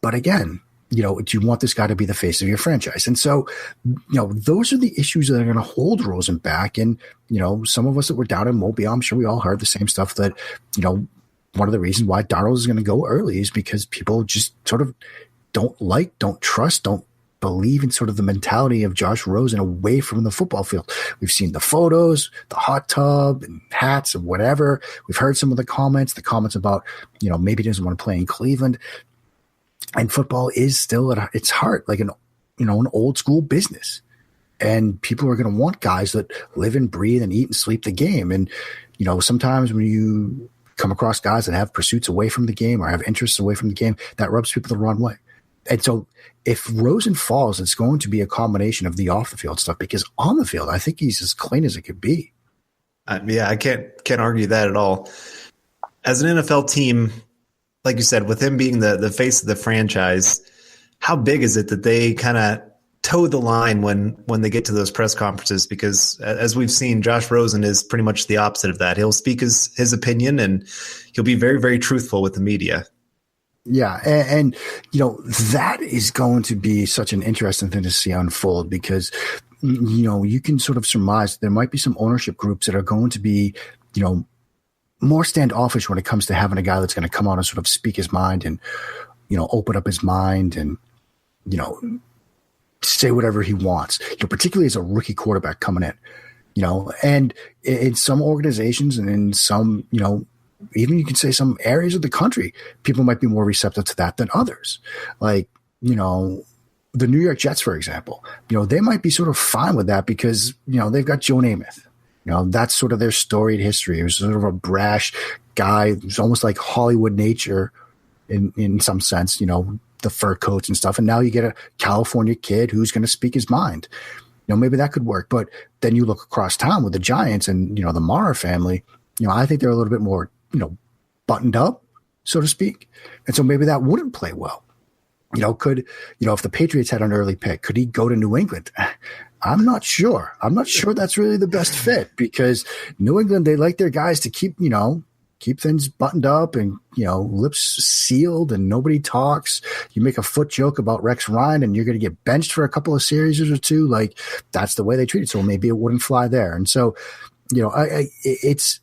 But again, do you want this guy to be the face of your franchise? And so, those are the issues that are going to hold Rosen back. And, some of us that were down in Mobile, I'm sure we all heard the same stuff that, one of the reasons why Darnold is going to go early is because people just sort of don't trust, don't believe in sort of the mentality of Josh Rosen away from the football field. We've seen the photos, the hot tub and hats and whatever. We've heard some of the comments about, maybe he doesn't want to play in Cleveland. And football is still at its heart, like an old school business. And people are going to want guys that live and breathe and eat and sleep the game. And, sometimes when you come across guys that have pursuits away from the game or have interests away from the game, that rubs people the wrong way. And so if Rosen falls, it's going to be a combination of the off the field stuff, because on the field, I think he's as clean as it could be. I can't argue that at all. As an NFL team, like you said, with him being the face of the franchise, how big is it that they kind of toe the line when they get to those press conferences? Because as we've seen, Josh Rosen is pretty much the opposite of that. He'll speak his opinion, and he'll be very, very truthful with the media. Yeah. And, that is going to be such an interesting thing to see unfold, because, you can sort of surmise there might be some ownership groups that are going to be, more standoffish when it comes to having a guy that's going to come out and sort of speak his mind and, open up his mind and, say whatever he wants, particularly as a rookie quarterback coming in, and in some organizations and in some, even you can say some areas of the country, people might be more receptive to that than others. Like, the New York Jets, for example, they might be sort of fine with that because, they've got Joe Namath. That's sort of their storied history. He was sort of a brash guy. It was almost like Hollywood nature in some sense, the fur coats and stuff. And now you get a California kid who's going to speak his mind. Maybe that could work. But then you look across town with the Giants and, the Mara family, I think they're a little bit more, buttoned up, so to speak. And so maybe that wouldn't play well. If the Patriots had an early pick, could he go to New England? I'm not sure. I'm not sure that's really the best fit, because New England, they like their guys to keep things buttoned up and, lips sealed and nobody talks. You make a foot joke about Rex Ryan and you're going to get benched for a couple of series or two. Like, that's the way they treat it. So maybe it wouldn't fly there. And so, it's,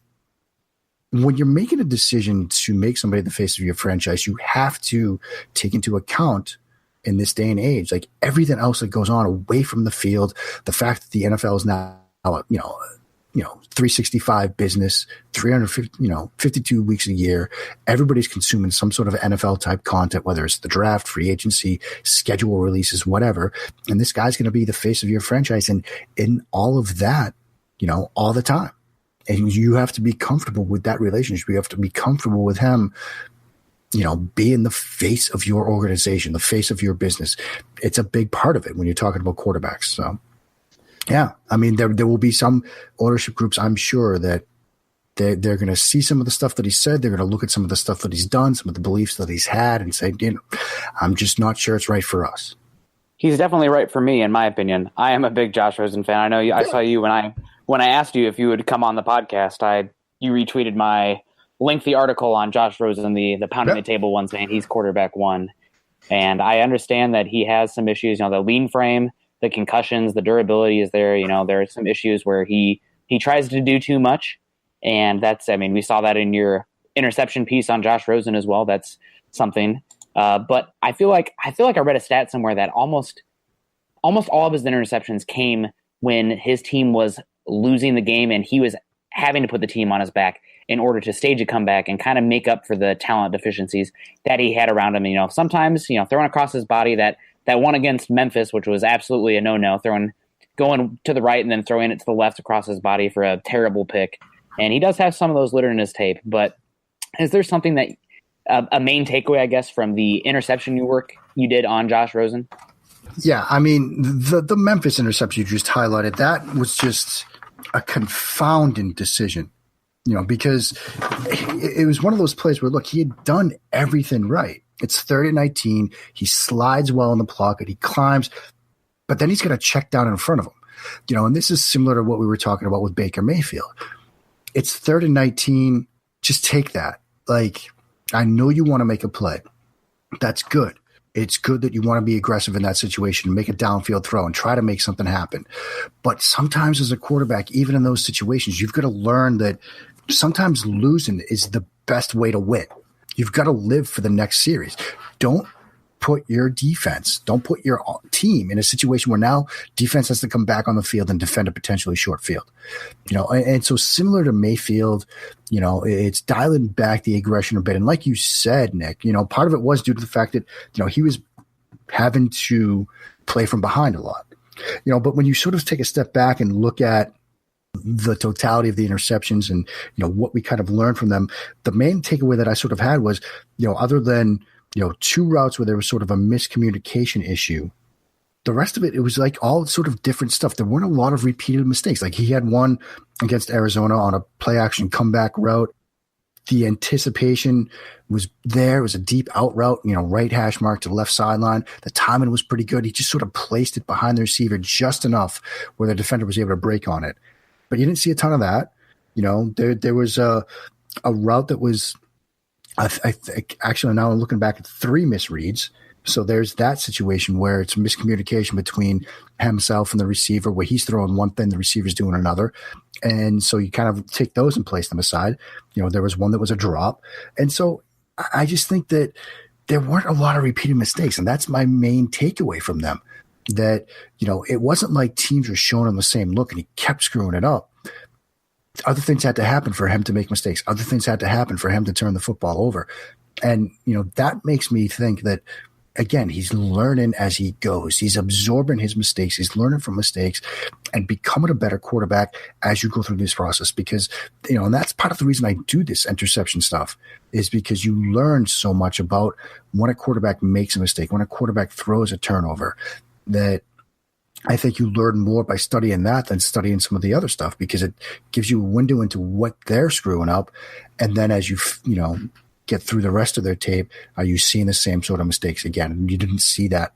when you're making a decision to make somebody the face of your franchise, you have to take into account in this day and age, like everything else that goes on away from the field, the fact that the NFL is now, 365 business, 350, 52 weeks a year. Everybody's consuming some sort of NFL type content, whether it's the draft, free agency, schedule releases, whatever. And this guy's going to be the face of your franchise. And in all of that, all the time. And you have to be comfortable with that relationship. You have to be comfortable with him, being the face of your organization, the face of your business. It's a big part of it when you're talking about quarterbacks. So, yeah, I mean, there will be some ownership groups, I'm sure, that they're going to see some of the stuff that he said. They're going to look at some of the stuff that he's done, some of the beliefs that he's had, and say, I'm just not sure it's right for us. He's definitely right for me, in my opinion. I am a big Josh Rosen fan. I know I saw you when I asked you if you would come on the podcast. You retweeted my lengthy article on Josh Rosen, the pounding the table one, saying he's quarterback one. And I understand that he has some issues, the lean frame, the concussions, the durability is there. There are some issues where he tries to do too much. And we saw that in your interception piece on Josh Rosen as well. That's something. But I feel like I read a stat somewhere that almost all of his interceptions came when his team was losing the game and he was having to put the team on his back in order to stage a comeback and kind of make up for the talent deficiencies that he had around him. Sometimes, throwing across his body that one against Memphis, which was absolutely a no-no, going to the right and then throwing it to the left across his body for a terrible pick. And he does have some of those littered in his tape, but is there something that a main takeaway, I guess, from the interception you did on Josh Rosen? Yeah, I mean, the Memphis interception you just highlighted, that was just a confounding decision, because it was one of those plays where, look, he had done everything right. It's 3rd and 19. He slides well in the pocket. He climbs, but then he's going to check down in front of him. And this is similar to what we were talking about with Baker Mayfield. It's 3rd and 19. Just take that. I know you want to make a play. That's good. It's good that you want to be aggressive in that situation and make a downfield throw and try to make something happen. But sometimes as a quarterback, even in those situations, you've got to learn that sometimes losing is the best way to win. You've got to live for the next series. Don't put your team in a situation where now defense has to come back on the field and defend a potentially short field. And so similar to Mayfield, it's dialing back the aggression a bit. And like you said, Nick, part of it was due to the fact that, he was having to play from behind a lot. But when you sort of take a step back and look at the totality of the interceptions and, what we kind of learned from them, the main takeaway that I sort of had was, other than, 2 routes where there was sort of a miscommunication issue, the rest of it was all sort of different stuff. There weren't a lot of repeated mistakes. He had one against Arizona on a play action comeback route. The anticipation was there. It was a deep out route, right hash mark to the left sideline. The timing was pretty good. He just sort of placed it behind the receiver just enough where the defender was able to break on it. But you didn't see a ton of that. There was a route that was, I think, actually now I'm looking back at 3 misreads. So there's that situation where it's miscommunication between himself and the receiver, where he's throwing one thing, the receiver's doing another. And so you kind of take those and place them aside. There was one that was a drop. And so I just think that there weren't a lot of repeated mistakes. And that's my main takeaway from them, that, it wasn't like teams were showing him the same look and he kept screwing it up. Other things had to happen for him to make mistakes. Other things had to happen for him to turn the football over. And, that makes me think that, again, he's learning as he goes. He's absorbing his mistakes. He's learning from mistakes and becoming a better quarterback as you go through this process. Because, and that's part of the reason I do this interception stuff, is because you learn so much about when a quarterback makes a mistake, when a quarterback throws a turnover, that I think you learn more by studying that than studying some of the other stuff, because it gives you a window into what they're screwing up. And then as you get through the rest of their tape, are you seeing the same sort of mistakes again? And you didn't see that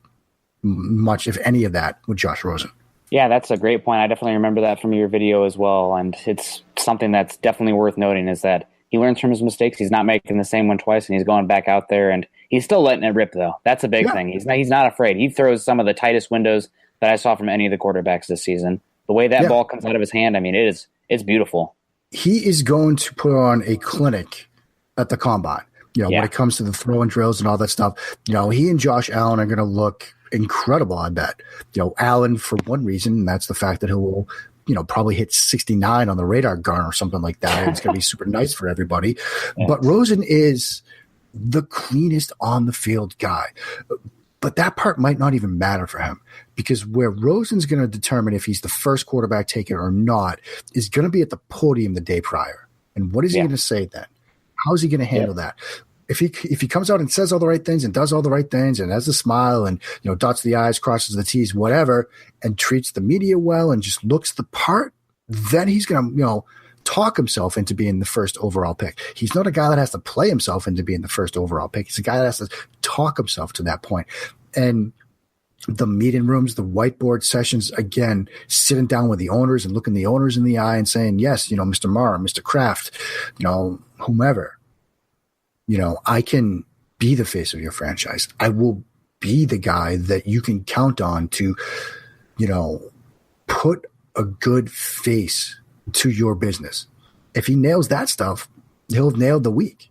much, if any of that, with Josh Rosen. Yeah, that's a great point. I definitely remember that from your video as well. And it's something that's definitely worth noting, is that he learns from his mistakes. He's not making the same one twice, and he's going back out there, and he's still letting it rip, though. That's a big thing. He's not afraid. He throws some of the tightest windows that I saw from any of the quarterbacks this season. The way that ball comes out of his hand, it's beautiful. He is going to put on a clinic at the combine. When it comes to the throwing drills and all that stuff, he and Josh Allen are going to look incredible, I bet. Allen, for one reason, and that's the fact that he will probably hit 69 on the radar gun or something like that. And it's going to be super nice for everybody. But Rosen is the cleanest on the field guy. But that part might not even matter for him, because where Rosen's going to determine if he's the first quarterback taken or not is going to be at the podium the day prior. And what is he going to say then? How is he going to handle that? If he comes out and says all the right things and does all the right things and has a smile and, dots the I's, crosses the T's, whatever, and treats the media well and just looks the part, then he's going to, talk himself into being the first overall pick. He's not a guy that has to play himself into being the first overall pick. He's a guy that has to talk himself to that point. And the meeting rooms, the whiteboard sessions, again, sitting down with the owners and looking the owners in the eye and saying, yes, Mr. Maher, Mr. Kraft, whomever, I can be the face of your franchise. I will be the guy that you can count on to, put a good face to your business. If he nails that stuff, he'll have nailed the week.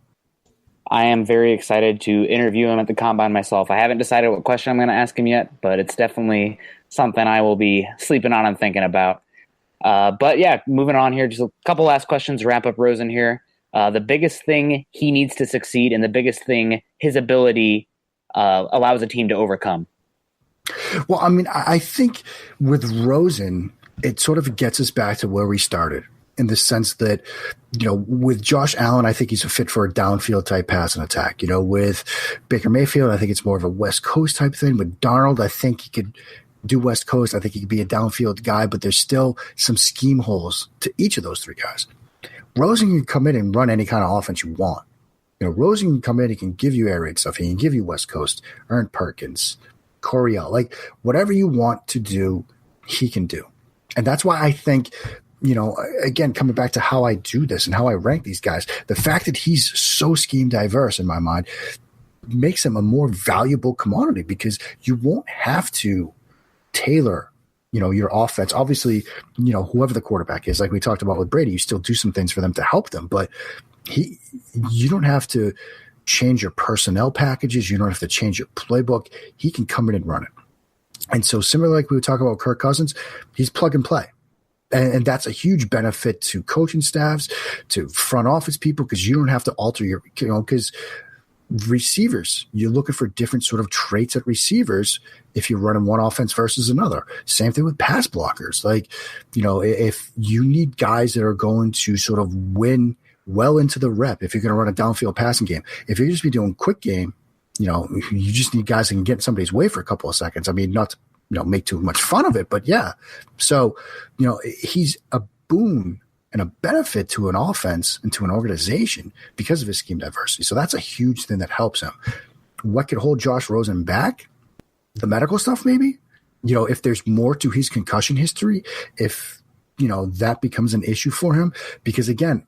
I am very excited to interview him at the Combine myself. I haven't decided what question I'm going to ask him yet, but it's definitely something I will be sleeping on and thinking about. But yeah, moving on here, just a couple last questions to wrap up Rosen here. The biggest thing he needs to succeed and the biggest thing his ability allows a team to overcome. Well, I think with Rosen, it sort of gets us back to where we started, in the sense that, with Josh Allen, I think he's a fit for a downfield type pass and attack. With Baker Mayfield, I think it's more of a West Coast type thing. With Darnold, I think he could do West Coast. I think he could be a downfield guy, but there's still some scheme holes to each of those three guys. Rosen can come in and run any kind of offense you want. Rosen can come in, he can give you air raid stuff. He can give you West Coast, Aaron Perkins, Coryell. Like, whatever you want to do, he can do. And that's why I think, again, coming back to how I do this and how I rank these guys, the fact that he's so scheme diverse in my mind makes him a more valuable commodity, because you won't have to tailor your offense. Obviously, whoever the quarterback is, like we talked about with Brady, you still do some things for them to help them, but you don't have to change your personnel packages. You don't have to change your playbook. He can come in and run it. And so similar, like we were talking about Kirk Cousins, he's plug and play. And that's a huge benefit to coaching staffs, to front office people, because you don't have to alter your, because receivers, you're looking for different sort of traits at receivers if you're running one offense versus another. Same thing with pass blockers. Like, if you need guys that are going to sort of win well into the rep, if you're going to run a downfield passing game, if you're just be doing quick game, you just need guys that can get in somebody's way for a couple of seconds. Not to, make too much fun of it, but yeah. So, he's a boon and a benefit to an offense and to an organization because of his scheme diversity. So that's a huge thing that helps him. What could hold Josh Rosen back? The medical stuff, maybe. If there's more to his concussion history, if, that becomes an issue for him, because again,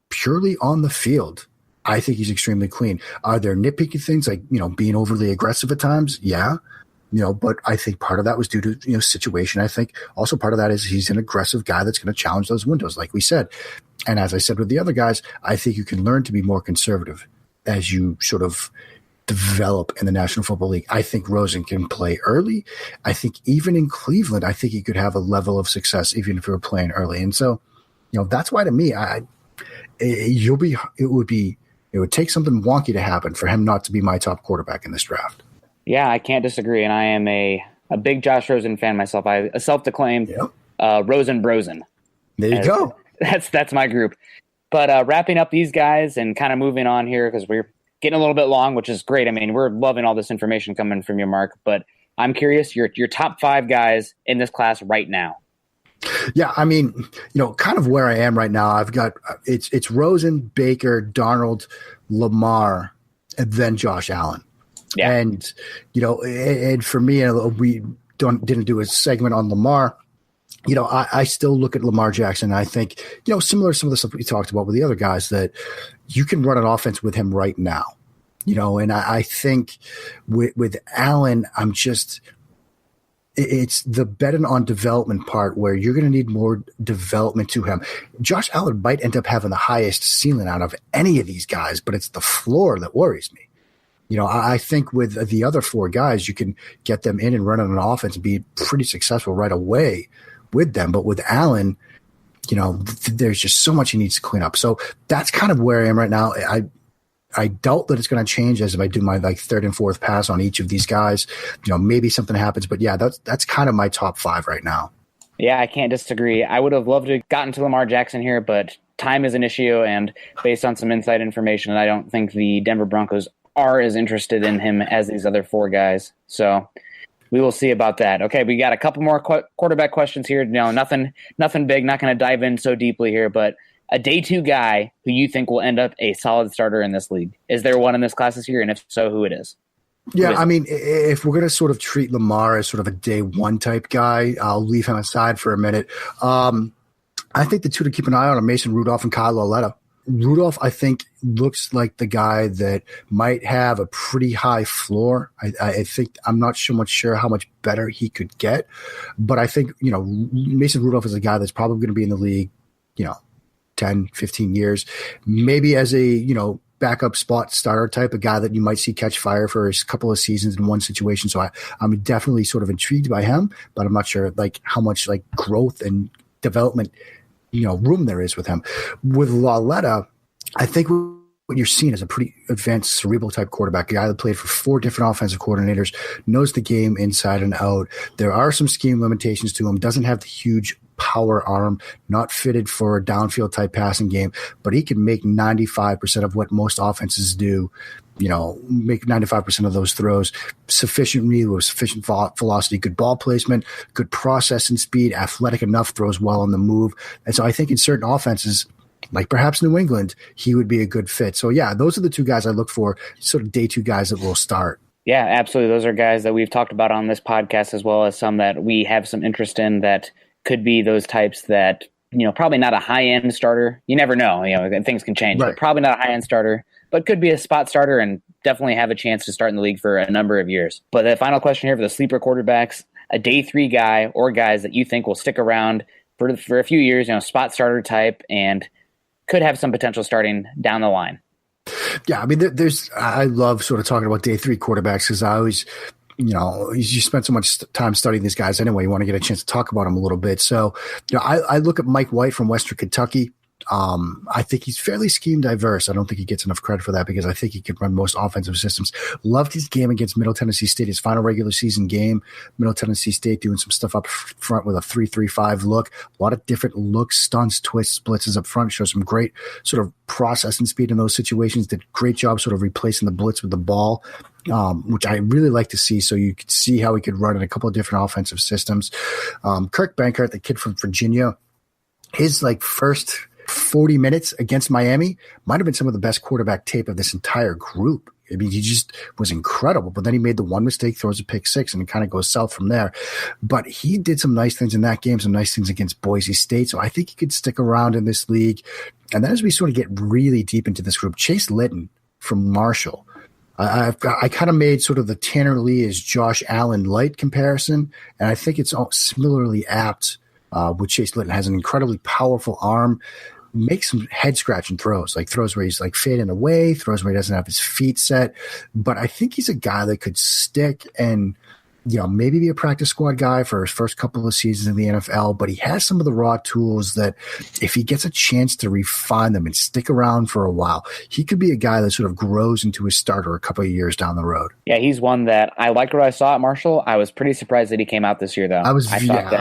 purely on the field, I think he's extremely clean. Are there nitpicky things like, being overly aggressive at times? Yeah. But I think part of that was due to, situation. I think also part of that is he's an aggressive guy that's going to challenge those windows, like we said. And as I said with the other guys, I think you can learn to be more conservative as you sort of develop in the National Football League. I think Rosen can play early. I think even in Cleveland, I think he could have a level of success even if he were playing early. And so, that's why to me, it would take something wonky to happen for him not to be my top quarterback in this draft. Yeah, I can't disagree, and I am a big Josh Rosen fan myself. I self-declaimed Rosen Brosen. There you go. That's my group. But wrapping up these guys and kind of moving on here, because we're getting a little bit long, which is great. We're loving all this information coming from you, Mark. But I'm curious, your top 5 guys in this class right now. Yeah, kind of where I am right now. I've got it's Rosen, Baker, Darnold, Lamar, and then Josh Allen. Yeah. And, and for me, we didn't do a segment on Lamar. I still look at Lamar Jackson. And I think, similar to some of the stuff we talked about with the other guys, that you can run an offense with him right now. And I think with Allen, it's the betting on development part where you're going to need more development to him. Josh Allen might end up having the highest ceiling out of any of these guys, but it's the floor that worries me. I think with the other 4 guys, you can get them in and run on an offense and be pretty successful right away. with them. But with Allen, there's just so much he needs to clean up. So that's kind of where I am right now. I doubt that it's going to change as if I do my third and fourth pass on each of these guys. Maybe something happens, but yeah, that's kind of my top 5 right now. Yeah, I can't disagree. I would have loved to have gotten to Lamar Jackson here, but time is an issue, and based on some inside information, I don't think the Denver Broncos are as interested in him as these other 4 guys. So we will see about that. Okay, we got a couple more quarterback questions here. Nothing big, not going to dive in so deeply here, but a day 2 guy who you think will end up a solid starter in this league. Is there one in this class this year? And if so, who it is? Yeah, I mean, if we're going to sort of treat Lamar as sort of a day 1 type guy, I'll leave him aside for a minute. I think the 2 to keep an eye on are Mason Rudolph and Kyle Lauletta. Rudolph, I think, looks like the guy that might have a pretty high floor. I think I'm not so much sure how much better he could get, but I think, Mason Rudolph is a guy that's probably going to be in the league, 10, 15 years, maybe as a, backup spot starter type, a guy that you might see catch fire for a couple of seasons in one situation. So I'm definitely sort of intrigued by him, but I'm not sure how much growth and development, room there is with him. With Lauletta, I think what you're seeing is a pretty advanced cerebral type quarterback, a guy that played for 4 different offensive coordinators, knows the game inside and out. There are some scheme limitations to him, doesn't have the huge power arm, not fitted for a downfield type passing game, but he can make 95% of what most offenses do, make 95% of those throws sufficiently with sufficient velocity, good ball placement, good processing speed, athletic enough, throws well on the move. And so I think in certain offenses, like perhaps New England, he would be a good fit. So yeah, those are the 2 guys I look for, sort of day 2 guys that will start. Yeah, absolutely. Those are guys that we've talked about on this podcast, as well as some that we have some interest in that could be those types that, probably not a high-end starter. You never know. Things can change. Right. But probably not a high-end starter, but could be a spot starter and definitely have a chance to start in the league for a number of years. But the final question here for the sleeper quarterbacks, a day 3 guy or guys that you think will stick around for a few years, spot starter type, and could have some potential starting down the line. Yeah, I mean, I love sort of talking about day 3 quarterbacks because I always – you spend so much time studying these guys anyway. You want to get a chance to talk about them a little bit. So, I look at Mike White from Western Kentucky. I think he's fairly scheme diverse. I don't think he gets enough credit for that because I think he could run most offensive systems. Loved his game against Middle Tennessee State, his final regular season game. Middle Tennessee State doing some stuff up front with a 3-3-5 look. A lot of different looks, stunts, twists, blitzes up front. Shows some great sort of processing speed in those situations. Did a great job sort of replacing the blitz with the ball, which I really like to see. So you could see how he could run in a couple of different offensive systems. Kirk Bankert, the kid from Virginia, his first 40 minutes against Miami might have been some of the best quarterback tape of this entire group. I mean, he just was incredible. But then he made the one mistake, throws a pick 6, and it kind of goes south from there. But he did some nice things in that game, some nice things against Boise State. So I think he could stick around in this league. And then as we sort of get really deep into this group, Chase Litton from Marshall. I kind of made sort of the Tanner Lee as Josh Allen light comparison, and I think it's all similarly apt with Chase Litton. Has an incredibly powerful arm, makes some head-scratching throws, like throws where he's fading away, throws where he doesn't have his feet set. But I think he's a guy that could stick and maybe be a practice squad guy for his first couple of seasons in the NFL, but he has some of the raw tools that if he gets a chance to refine them and stick around for a while, he could be a guy that sort of grows into a starter a couple of years down the road. Yeah, he's one that I liked what I saw at Marshall. I was pretty surprised that he came out this year, though. I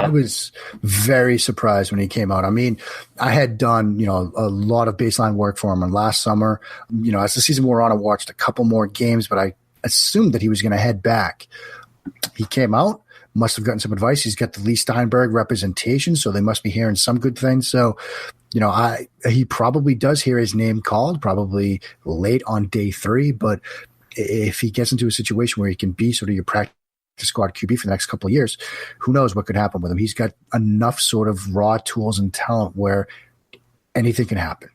was very surprised when he came out. I mean, I had done, a lot of baseline work for him last summer. As the season wore on, I watched a couple more games, but I assumed that he was going to head back. He came out, must have gotten some advice. He's got the Lee Steinberg representation, so they must be hearing some good things. So, he probably does hear his name called, probably late on day 3. But if he gets into a situation where he can be sort of your practice squad QB for the next couple of years, who knows what could happen with him. He's got enough sort of raw tools and talent where anything can happen.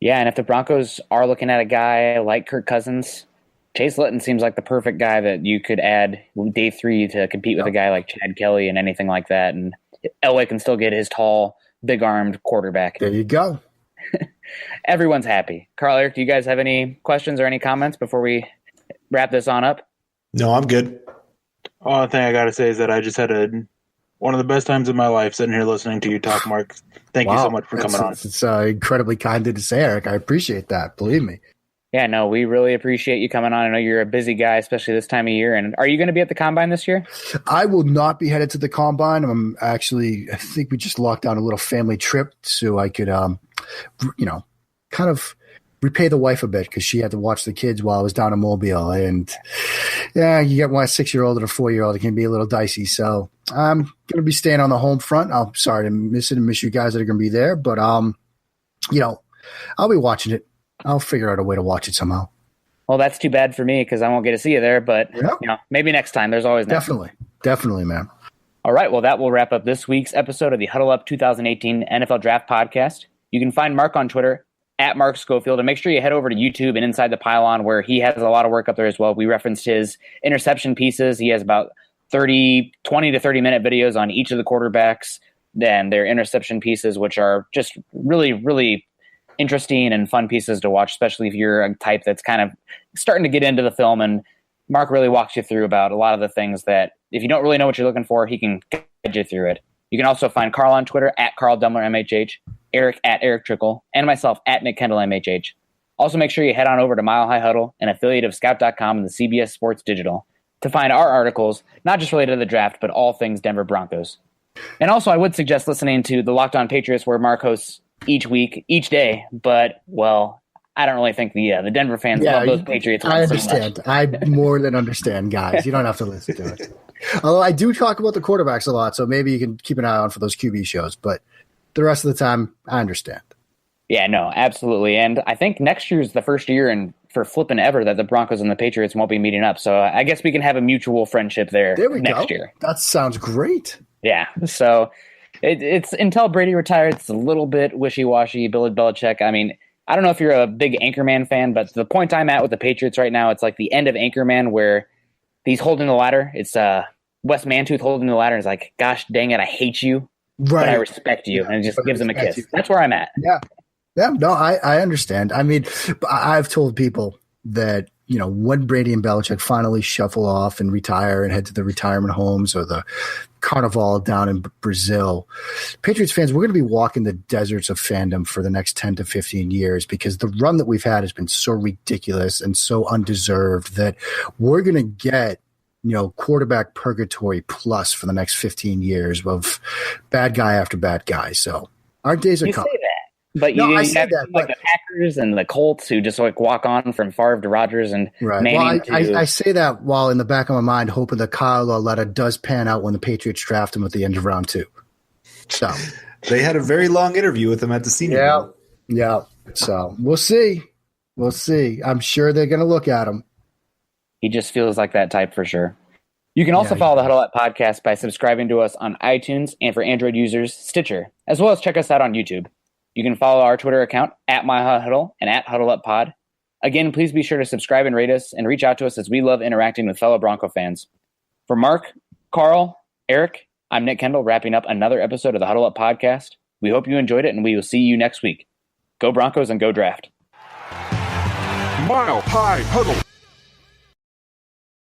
Yeah, and if the Broncos are looking at a guy like Kirk Cousins, Chase Litton seems like the perfect guy that you could add day 3 to compete with a guy like Chad Kelly and anything like that. And Elway can still get his tall, big-armed quarterback. There you go. Everyone's happy. Carl, Eric, do you guys have any questions or any comments before we wrap this on up? No, I'm good. Only thing I got to say is that I just had One of the best times of my life sitting here listening to you talk, Mark. Thank you so much for coming on. It's incredibly kind to say, Eric. I appreciate that. Believe me. Yeah, no, we really appreciate you coming on. I know you're a busy guy, especially this time of year. And are you going to be at the Combine this year? I will not be headed to the Combine. I think we just locked down a little family trip so I could, kind of repay the wife a bit because she had to watch the kids while I was down in Mobile. And yeah, you get one 6-year-old and a 4-year-old, it can be a little dicey. So I'm going to be staying on the home front. I'm sorry to miss you guys that are going to be there, but I'll be watching it. I'll figure out a way to watch it somehow. Well, that's too bad for me because I won't get to see you there, but maybe next time. There's always next time. Definitely, man. All right, well, that will wrap up this week's episode of the Huddle Up 2018 NFL Draft Podcast. You can find Mark on Twitter at Mark Schofield, and make sure you head over to YouTube and Inside the Pylon where he has a lot of work up there as well. We referenced his interception pieces. He has about 20 to 30 minute videos on each of the quarterbacks and their interception pieces, which are just really, really interesting and fun pieces to watch, especially if you're a type that's kind of starting to get into the film. And Mark really walks you through about a lot of the things that if you don't really know what you're looking for, he can guide you through it. You can also find Carl on Twitter at Carl Dummler MHH, Eric at Eric Trickle, and myself at Nick Kendall MHH. Also, make sure you head on over to Mile High Huddle, an affiliate of Scout.com and the CBS Sports Digital, to find our articles, not just related to the draft, but all things Denver Broncos. And also, I would suggest listening to the Locked On Patriots, where Mark hosts each week, each day. But, well, I don't really think the Denver fans love those Patriots. I understand. I more than understand, guys. You don't have to listen to it. Although I do talk about the quarterbacks a lot, so maybe you can keep an eye on for those QB shows. But the rest of the time, I understand. Yeah, no, absolutely. And I think next year's the first year for flipping ever that the Broncos and the Patriots won't be meeting up. So I guess we can have a mutual friendship there next year. That sounds great. Yeah. So it's until Brady retires, it's a little bit wishy-washy. Bill Belichick, I mean, I don't know if you're a big Anchorman fan, but the point I'm at with the Patriots right now, it's like the end of Anchorman where he's holding the ladder. It's Wes Mantooth holding the ladder. He's like, gosh dang it, I hate you, but I respect you. And it just gives him a kiss. That's where I'm at. Yeah. Yeah, no, I understand. I mean, I've told people that, when Brady and Belichick finally shuffle off and retire and head to the retirement homes or the carnival down in Brazil, Patriots fans, we're going to be walking the deserts of fandom for the next 10 to 15 years because the run that we've had has been so ridiculous and so undeserved that we're going to get quarterback purgatory plus for the next 15 years of bad guy after bad guy. So our days are coming. But you have the Packers and the Colts who just walk on from Favre to Rodgers and Manning. Well, I say that while in the back of my mind hoping that Kyle Lauletta does pan out when the Patriots draft him at the end of round 2. So they had a very long interview with him at the Senior Bowl. Yeah. So we'll see. I'm sure they're going to look at him. He just feels like that type for sure. You can also follow the Huddle Up Podcast by subscribing to us on iTunes and for Android users, Stitcher, as well as check us out on YouTube. You can follow our Twitter account at MyHuddle and at HuddleUpPod. Again, please be sure to subscribe and rate us and reach out to us as we love interacting with fellow Bronco fans. For Mark, Carl, Eric, I'm Nick Kendall wrapping up another episode of the Huddle Up Podcast. We hope you enjoyed it and we will see you next week. Go Broncos and go draft. Mile High Huddle.